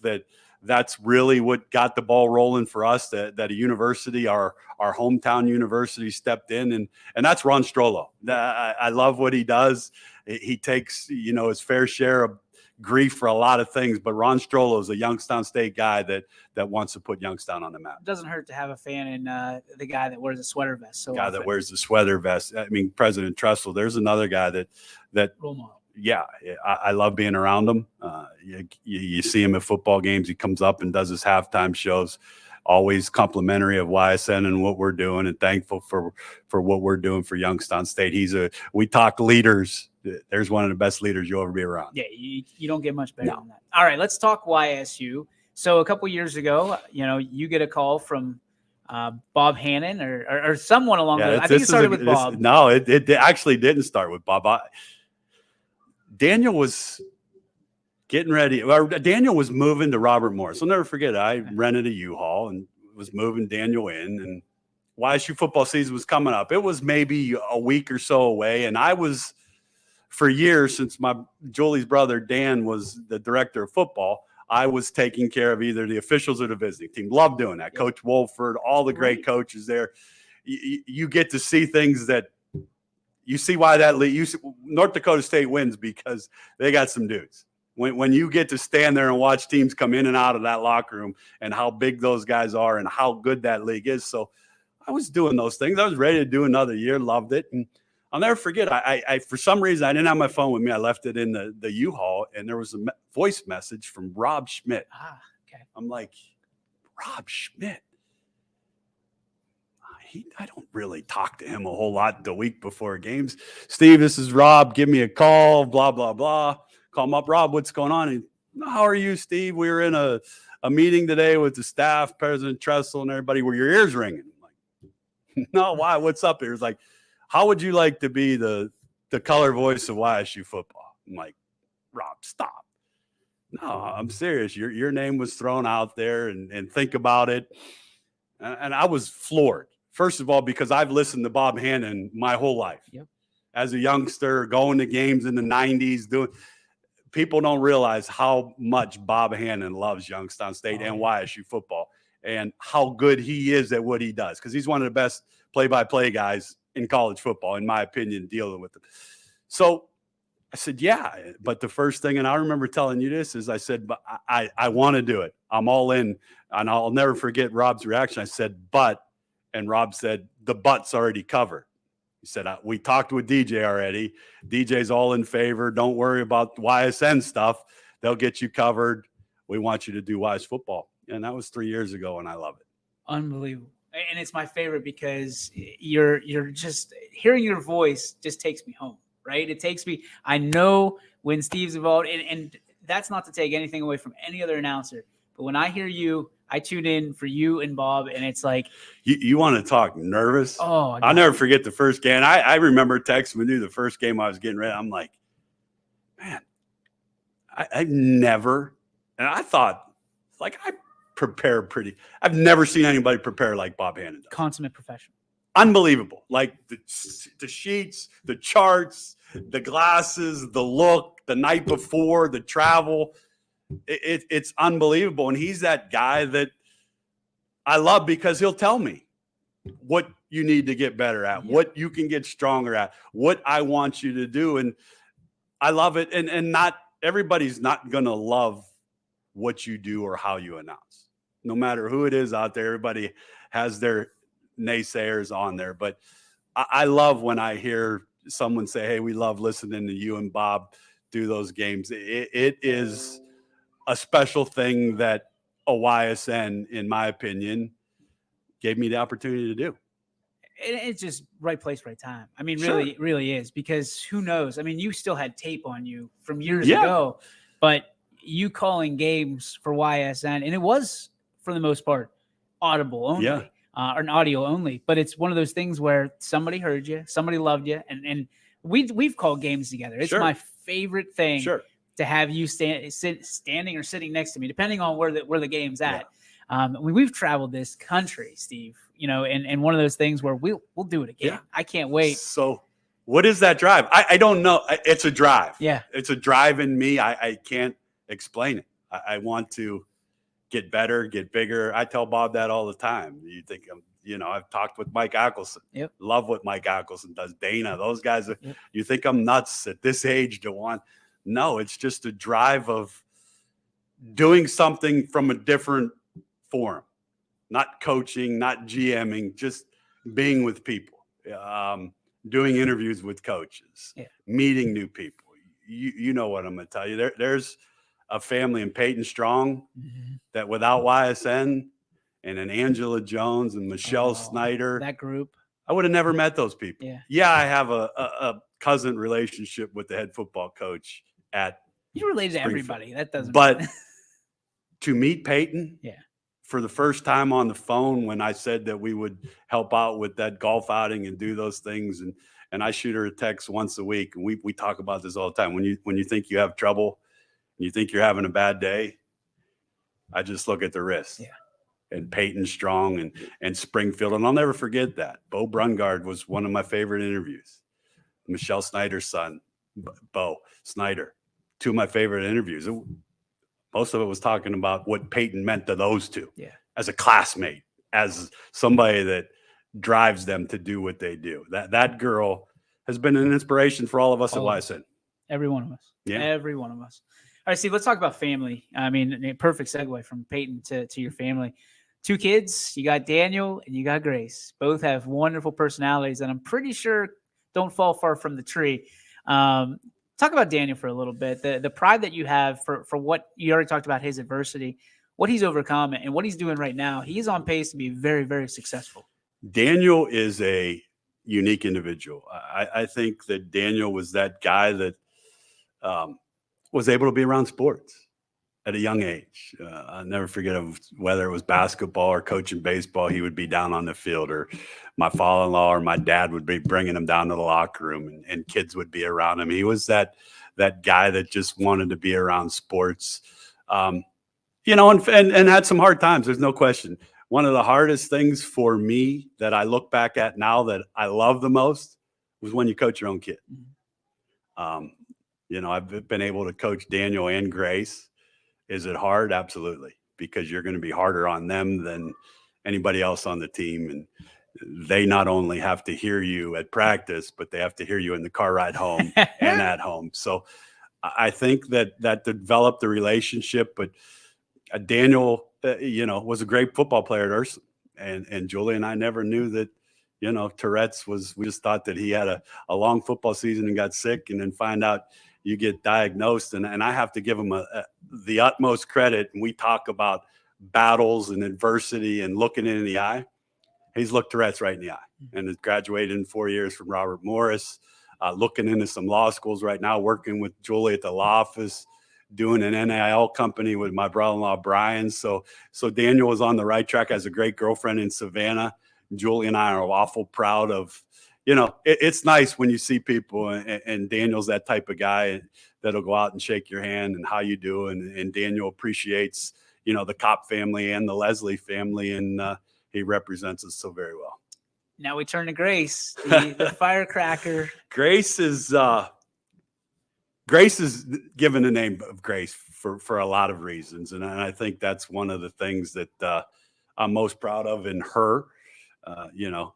Speaker 3: that's really what got the ball rolling for us, that a university, our hometown university, stepped in. And that's Ron Strollo. I love what he does. He takes, his fair share of grief for a lot of things, but Ron Strollo is a Youngstown State guy that wants to put Youngstown on the map.
Speaker 2: It doesn't hurt to have a fan in the guy that wears a sweater vest.
Speaker 3: That wears the sweater vest. I mean, President Tressel. There's another guy that
Speaker 2: role model.
Speaker 3: Yeah, I love being around him. You see him at football games. He comes up and does his halftime shows. Always complimentary of YSN and what we're doing, and thankful for what we're doing for Youngstown State. We talk leaders. There's one of the best leaders you'll ever be around.
Speaker 2: Yeah, you don't get much better than that. All right, let's talk YSU. So a couple years ago, you get a call from Bob Hannon or someone along those. I think it started with Bob.
Speaker 3: No, it actually didn't start with Bob. Daniel was getting ready. Daniel was moving to Robert Morris. I'll never forget. I rented a U-Haul and was moving Daniel in, and YSU football season was coming up. It was maybe a week or so away, and I was, for years, since Julie's brother Dan was the director of football, I was taking care of either the officials or the visiting team. Loved doing that. Coach Wolford, all the great coaches there. You get to see things that you see why that league. North Dakota State wins because they got some dudes. When you get to stand there and watch teams come in and out of that locker room and how big those guys are and how good that league is. So I was doing those things. I was ready to do another year. Loved it. And I'll never forget. I for some reason, I didn't have my phone with me. I left it in the U-Haul, and there was a voice message from Rob Schmidt.
Speaker 2: Okay.
Speaker 3: I'm like, Rob Schmidt? I don't really talk to him a whole lot the week before games. Steve, this is Rob. Give me a call, blah, blah, blah. Call him up. Rob, what's going on? How are you, Steve? We were in a meeting today with the staff, President Tressel, and everybody. Were your ears ringing? I'm like, no, why? What's up here? It's like, how would you like to be the the color voice of YSU football. I'm like, Rob, stop. No, I'm serious. Your name was thrown out there, and think about it. And I was floored. First of all, because I've listened to Bob Hannon my whole life.
Speaker 2: Yep.
Speaker 3: As a youngster, going to games in the 90s, people don't realize how much Bob Hannon loves Youngstown State and YSU football and how good he is at what he does, because he's one of the best play-by-play guys in college football, in my opinion, dealing with it. So I said, yeah, but the first thing, and I remember telling you this, is I said, but I want to do it. I'm all in, and I'll never forget Rob's reaction. I said, but, and Rob said, the but's already covered. He said, we talked with DJ already. DJ's all in favor. Don't worry about YSN stuff. They'll get you covered. We want you to do YS football. And that was 3 years ago, and I love it.
Speaker 2: Unbelievable. And it's my favorite because you're just hearing your voice just takes me home, right? It takes me, I know when Steve's involved, and that's not to take anything away from any other announcer, but when I hear you, I tune in for you and Bob, and it's like
Speaker 3: you want to talk nervous.
Speaker 2: Oh,
Speaker 3: I'll never forget the first game. I remember texting with you the first game I was getting ready. I'm like, man, I've never, and I thought, like, I prepare pretty. I've never seen anybody prepare like Bob Hannon does.
Speaker 2: Consummate professional.
Speaker 3: Unbelievable. Like the sheets, the charts, the glasses, the look, the night before, the travel. It's unbelievable. And he's that guy that I love because he'll tell me what you need to get better at, what you can get stronger at, what I want you to do. And I love it. And not everybody's not going to love what you do or how you announce. No matter who it is out there, everybody has their naysayers on there. But I love when I hear someone say, hey, we love listening to you and Bob do those games. It is a special thing that a YSN, in my opinion, gave me the opportunity to do.
Speaker 2: It's just right place, right time. I mean,
Speaker 3: Sure.
Speaker 2: really, it really is, because who knows? I mean, you still had tape on you from years ago, but you calling games for YSN, and it was, for the most part, audible only, or an audio only. But it's one of those things where somebody heard you, somebody loved you, and we've called games together. It's my favorite thing. To have you standing or sitting next to me, depending on where the game's at. We've traveled this country, Steve, and one of those things where we'll do it again. I can't wait.
Speaker 3: So what is that drive? I don't know. It's a drive.
Speaker 2: Yeah.
Speaker 3: It's a drive in me. I can't explain it. I want to get better, get bigger. I tell Bob that all the time. You think I've talked with Mike Ackelson.
Speaker 2: Yep.
Speaker 3: Love what Mike Ackelson does. Dana, those guys. You think I'm nuts at this age to want? No, it's just a drive of doing something from a different form, not coaching, not GMing, just being with people, doing interviews with coaches, meeting new people. You know what I'm going to tell you. There's a family in Peyton Strong that without YSN and an Angela Jones and Michelle Snyder,
Speaker 2: that group,
Speaker 3: I would have never met those people.
Speaker 2: Yeah,
Speaker 3: I have a cousin relationship with the head football coach at
Speaker 2: you related to
Speaker 3: Springfield.
Speaker 2: Everybody. That doesn't.
Speaker 3: But to meet Peyton,
Speaker 2: yeah,
Speaker 3: for the first time on the phone when I said that we would help out with that golf outing and do those things, and I shoot her a text once a week, and we talk about this all the time. When you think you have trouble, and you think you're having a bad day, I just look at the wrist.
Speaker 2: Yeah.
Speaker 3: And Peyton Strong and Springfield, and I'll never forget that. Bo Brungard was one of my favorite interviews. Michelle Snyder's son, Bo Snyder, two of my favorite interviews. Most of it was talking about what Peyton meant to those two as a classmate, as somebody that drives them to do what they do. That girl has been an inspiration for all of us at YSN.
Speaker 2: Every one of us.
Speaker 3: Yeah.
Speaker 2: Every one of us. All right, Steve, let's talk about family. I mean, a perfect segue from Peyton to your family. 2 kids, you got Daniel and you got Grace. Both have wonderful personalities, and I'm pretty sure don't fall far from the tree. Talk about Daniel for a little bit. The pride that you have for what you already talked about, his adversity, what he's overcome, and what he's doing right now. He's on pace to be very, very successful.
Speaker 3: Daniel is a unique individual. I think that Daniel was that guy that was able to be around sports. at a young age. I'll never forget of whether it was basketball or coaching baseball, he would be down on the field, or my father-in-law or my dad would be bringing him down to the locker room, and kids would be around him. He was that guy that just wanted to be around sports, and had some hard times. There's no question. One of the hardest things for me that I look back at now that I love the most was when you coach your own kid. I've been able to coach Daniel and Grace. Is it hard? Absolutely, because you're going to be harder on them than anybody else on the team. And they not only have to hear you at practice, but they have to hear you in the car ride home and at home. So I think that developed the relationship. But Daniel, was a great football player at Ursuline. And Julie and I never knew that, Tourette's we just thought that he had a long football season and got sick, and then find out you get diagnosed. And I have to give him the utmost credit. And we talk about battles and adversity and looking it in the eye. He's looked Tourette's right in the eye and has graduated in 4 years from Robert Morris, looking into some law schools right now, working with Julie at the law office, doing an NIL company with my brother-in-law, Brian. So Daniel was on the right track, has a great girlfriend in Savannah. Julie and I are awful proud of, it's nice when you see people, and Daniel's that type of guy that'll go out and shake your hand and how you do. And Daniel appreciates, the Kopp family and the Leslie family, and he represents us so very well.
Speaker 2: Now we turn to Grace, the firecracker.
Speaker 3: Grace is given the name of Grace for a lot of reasons. And I think that's one of the things that I'm most proud of in her.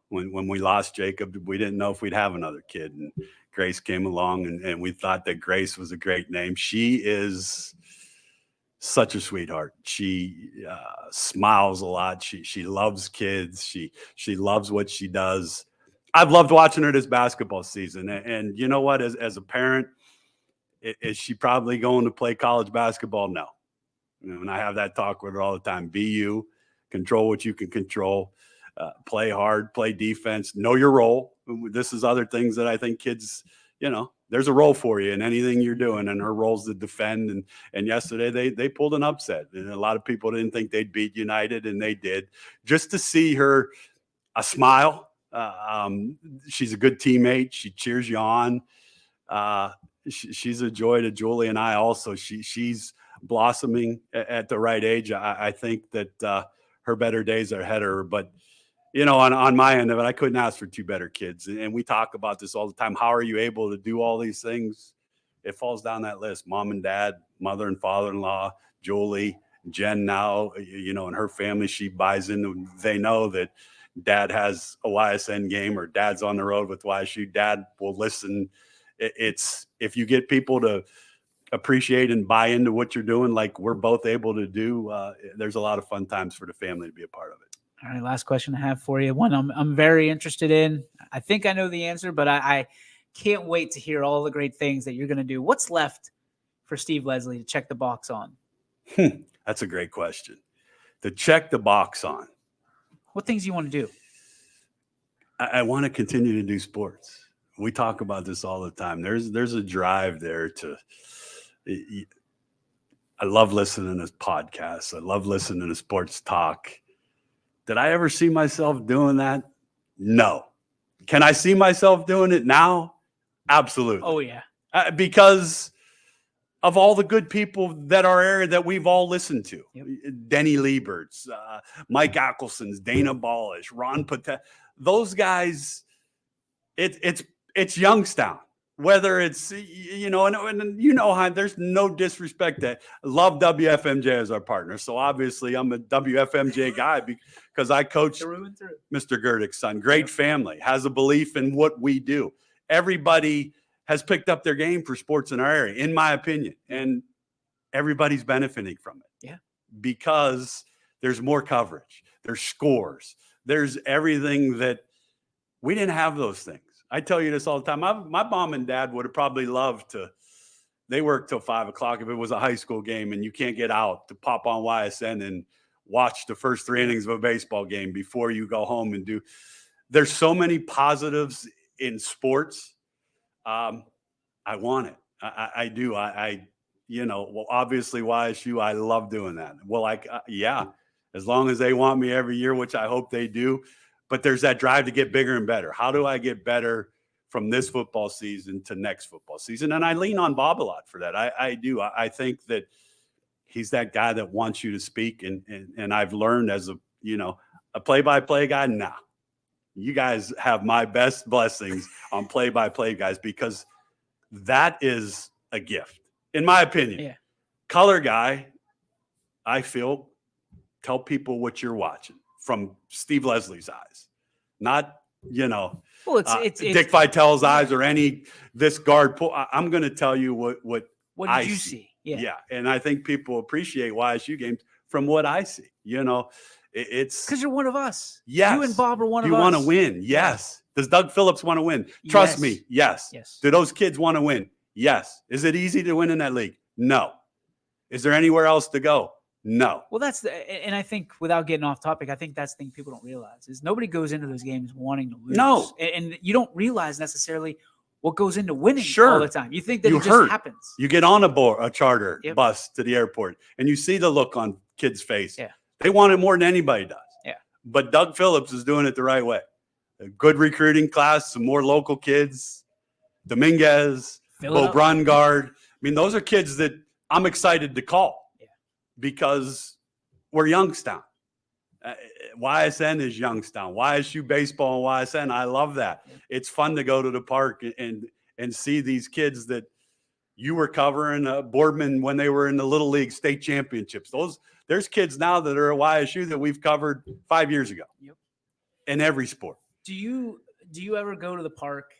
Speaker 3: When we lost Jacob, we didn't know if we'd have another kid, and Grace came along, and we thought that Grace was a great name. She is such a sweetheart. She smiles a lot. She loves kids. She loves what she does. I've loved watching her this basketball season. And you know what, as a parent, is she probably going to play college basketball? No. And I have that talk with her all the time. Be you, control what you can control. Play hard, play defense, know your role. This is other things that I think kids, there's a role for you in anything you're doing, and her role's to defend. And yesterday they pulled an upset, and a lot of people didn't think they'd beat United, and they did. Just to see her, a smile. She's a good teammate. She cheers you on. She's a joy to Julie and I also. She's blossoming at the right age. I think that her better days are ahead of her, but on my end of it, I couldn't ask for two better kids. And we talk about this all the time. How are you able to do all these things? It falls down that list. Mom and dad, mother and father-in-law, Julie, Jen now, and her family, she buys into. They know that dad has a YSN game, or dad's on the road with YSU. Dad will listen. It's if you get people to appreciate and buy into what you're doing, like we're both able to do, there's a lot of fun times for the family to be a part of it.
Speaker 2: All right, last question I have for you. One I'm very interested in. I think I know the answer, but I can't wait to hear all the great things that you're going to do. What's left for Steve Leslie to check the box on?
Speaker 3: That's a great question. To check the box on.
Speaker 2: What things do you want to do?
Speaker 3: I want to continue to do sports. We talk about this all the time. There's a drive there to. I love listening to podcasts. I love listening to sports talk. Did I ever see myself doing that? No. Can I see myself doing it now? Absolutely.
Speaker 2: Oh, yeah.
Speaker 3: Because of all the good people that our area that we've all listened to. Yep. Denny Lieberts, Mike Ackelson's, Dana Ballish, Ron Patel. Those guys, it's Youngstown. Whether it's, and there's no disrespect that love WFMJ as our partner. So obviously I'm a WFMJ guy because I coach Mr. Gerdick's son. Great family, has a belief in what we do. Everybody has picked up their game for sports in our area, in my opinion, and everybody's benefiting from it.
Speaker 2: Yeah.
Speaker 3: Because there's more coverage, there's scores, there's everything that we didn't have those things. I tell you this all the time. My mom and dad would have probably loved to. They work till 5:00 if it was a high school game and you can't get out to pop on YSN and watch the first 3 innings of a baseball game before you go home and do. There's so many positives in sports. I want it. I do. well, obviously YSU, I love doing that. Well, yeah, as long as they want me every year, which I hope they do. But there's that drive to get bigger and better. How do I get better from this football season to next football season? And I lean on Bob a lot for that. I do. I think that he's that guy that wants you to speak. And I've learned as a play-by-play guy, nah. You guys have my best blessings on play-by-play guys, because that is a gift, in my opinion.
Speaker 2: Yeah.
Speaker 3: Color guy, I feel, tell people what you're watching from Steve Leslie's eyes, not,
Speaker 2: well, it's
Speaker 3: Dick Vitale's eyes or this guard pull. I'm going to tell you what
Speaker 2: did you see?
Speaker 3: Yeah. And I think people appreciate YSU games from what I see. It's
Speaker 2: because you're one of us.
Speaker 3: Yes.
Speaker 2: You and Bob are one of us.
Speaker 3: You want to win. Yes. Does Doug Phillips want to win? Trust me. Yes.
Speaker 2: Yes.
Speaker 3: Do those kids want to win? Yes. Is it easy to win in that league? No. Is there anywhere else to go? No.
Speaker 2: Well, and I think, without getting off topic, I think that's the thing people don't realize is nobody goes into those games wanting to lose.
Speaker 3: No.
Speaker 2: And you don't realize necessarily what goes into winning
Speaker 3: Sure.
Speaker 2: all the time. You think that it just happens.
Speaker 3: You get on a charter bus to the airport and you see the look on kids' face.
Speaker 2: Yeah.
Speaker 3: They want it more than anybody does.
Speaker 2: Yeah.
Speaker 3: But Doug Phillips is doing it the right way. A good recruiting class, some more local kids, Dominguez, Bo Brungard. I mean, those are kids that I'm excited to call because we're Youngstown. YSN is Youngstown. YSU baseball and YSN. I love that. It's fun to go to the park and see these kids that you were covering, Boardman, when they were in the Little League state championships. There's kids now that are at YSU that we've covered 5 years ago.
Speaker 2: Yep.
Speaker 3: In every sport.
Speaker 2: Do you ever go to the park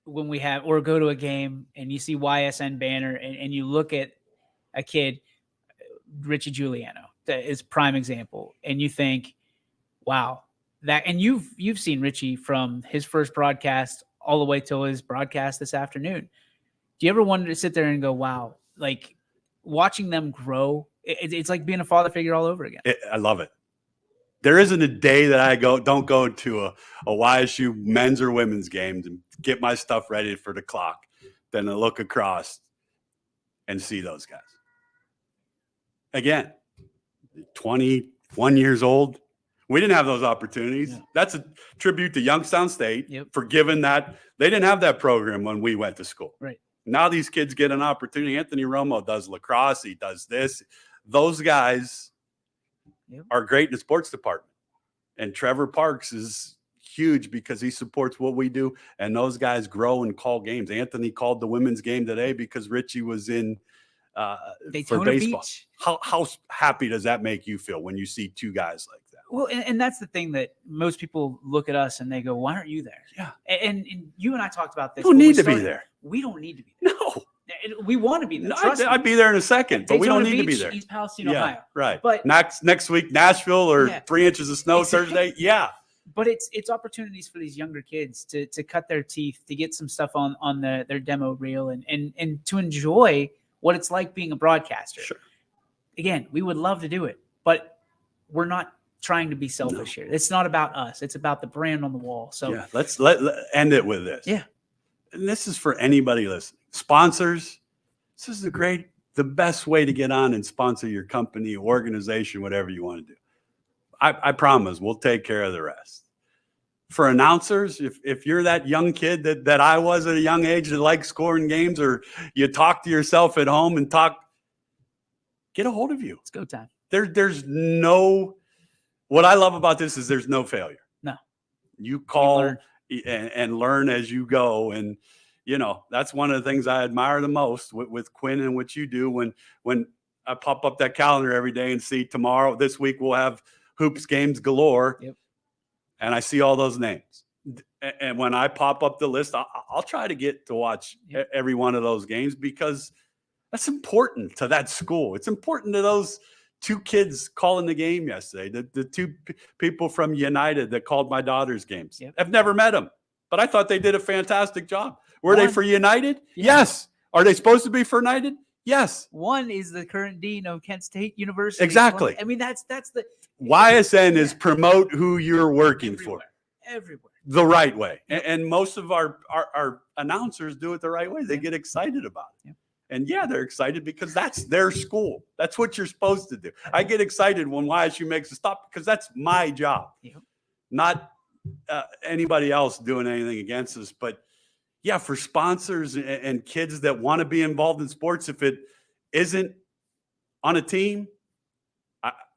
Speaker 2: or go to a game and you see YSN banner and you look at a kid, Richie Giuliano, that is prime example, and you think, wow, and you've seen Richie from his first broadcast all the way till his broadcast this afternoon. Do you ever wonder to sit there and go, wow, like watching them grow? It's like being a father figure all over again.
Speaker 3: I love it. There isn't a day that I don't go to a YSU men's or women's game to get my stuff ready for the clock, then to look across and see those guys. Again, 21 years old. We didn't have those opportunities. Yeah. That's a tribute to Youngstown State for giving that. They didn't have that program when we went to school.
Speaker 2: Right.
Speaker 3: Now these kids get an opportunity. Anthony Romo does lacrosse. He does this. Those guys are great in the sports department. And Trevor Parks is huge because he supports what we do. And those guys grow and call games. Anthony called the women's game today because Richie was in
Speaker 2: Daytona
Speaker 3: for baseball.
Speaker 2: Beach.
Speaker 3: How happy does that make you feel when you see two guys like that?
Speaker 2: Well, and that's the thing that most people look at us and they go, why aren't you there?
Speaker 3: Yeah.
Speaker 2: And you and I talked about this.
Speaker 3: You don't need to be there.
Speaker 2: We don't need to be there.
Speaker 3: No.
Speaker 2: We want to be there.
Speaker 3: I'd be there in a second, but we don't need to be there.
Speaker 2: East Palestine, Ohio.
Speaker 3: Right.
Speaker 2: But
Speaker 3: next week, Nashville or 3 inches of snow Thursday. Yeah.
Speaker 2: But it's opportunities for these younger kids to cut their teeth, to get some stuff on their demo reel and to enjoy what it's like being a broadcaster.
Speaker 3: Sure.
Speaker 2: Again, we would love to do it, but we're not trying to be selfish here. It's not about us. It's about the brand on the wall. So
Speaker 3: let's end it with this.
Speaker 2: Yeah.
Speaker 3: And this is for anybody listening. Sponsors, this is the best way to get on and sponsor your company, organization, whatever you want to do. I promise we'll take care of the rest. For announcers, if you're that young kid that I was at a young age that likes scoring games, or you talk to yourself at home and get a hold of you.
Speaker 2: It's go time.
Speaker 3: There's no, what I love about this is there's no failure.
Speaker 2: No.
Speaker 3: You call and learn as you go. And, that's one of the things I admire the most with Quinn and what you do when I pop up that calendar every day and see this week we'll have hoops games galore.
Speaker 2: Yep.
Speaker 3: And I see all those names. And when I pop up the list, I'll try to get to watch every one of those games because that's important to that school. It's important to those two kids calling the game yesterday, the two people from United that called my daughter's games.
Speaker 2: Yep.
Speaker 3: I've never met them, but I thought they did a fantastic job. Were they for United? Yes. Are they supposed to be for United? Yes.
Speaker 2: One is the current dean of Kent State University.
Speaker 3: Exactly.
Speaker 2: I mean, that's the
Speaker 3: YSN is promote who you're working for.
Speaker 2: Everywhere.
Speaker 3: The right way. And most of our announcers do it the right way. They get excited about it. And yeah, they're excited because that's their school. That's what you're supposed to do. I get excited when YSU makes a stop because that's my job, not anybody else doing anything against us. But yeah, for sponsors and kids that want to be involved in sports, if it isn't on a team,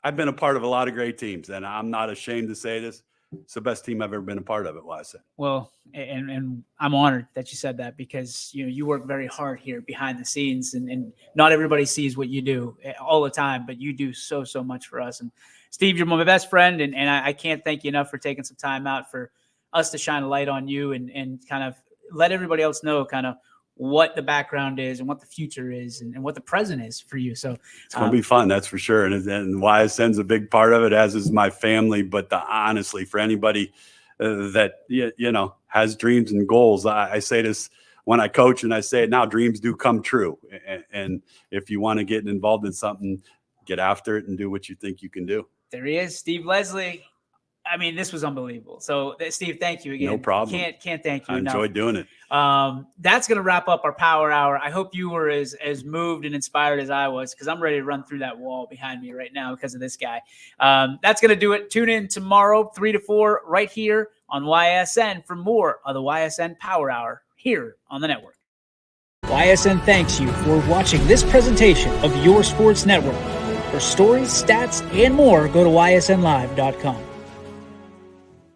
Speaker 3: I've been a part of a lot of great teams, and I'm not ashamed to say this. It's the best team I've ever been a part of at YSN.
Speaker 2: Well, and I'm honored that you said that, because you work very hard here behind the scenes, and not everybody sees what you do all the time, but you do so much for us. And Steve, you're my best friend, and I can't thank you enough for taking some time out for us to shine a light on you and kind of let everybody else know kind of what the background is and what the future is and what the present is for you. So
Speaker 3: it's going to be fun. That's for sure. And YSN's a big part of it, as is my family. But honestly, for anybody that, has dreams and goals, I say this when I coach, and I say it now, dreams do come true. And if you want to get involved in something, get after it and do what you think you can do.
Speaker 2: There he is, Steve Leslie. I mean, this was unbelievable. So, Steve, thank you again.
Speaker 3: No problem.
Speaker 2: Can't thank you enough.
Speaker 3: I enjoyed doing it.
Speaker 2: That's going to wrap up our Power Hour. I hope you were as moved and inspired as I was, because I'm ready to run through that wall behind me right now because of this guy. That's going to do it. Tune in tomorrow, 3 to 4, right here on YSN for more of the YSN Power Hour here on the network. YSN thanks you for watching this presentation of your sports network. For stories, stats, and more, go to ysnlive.com.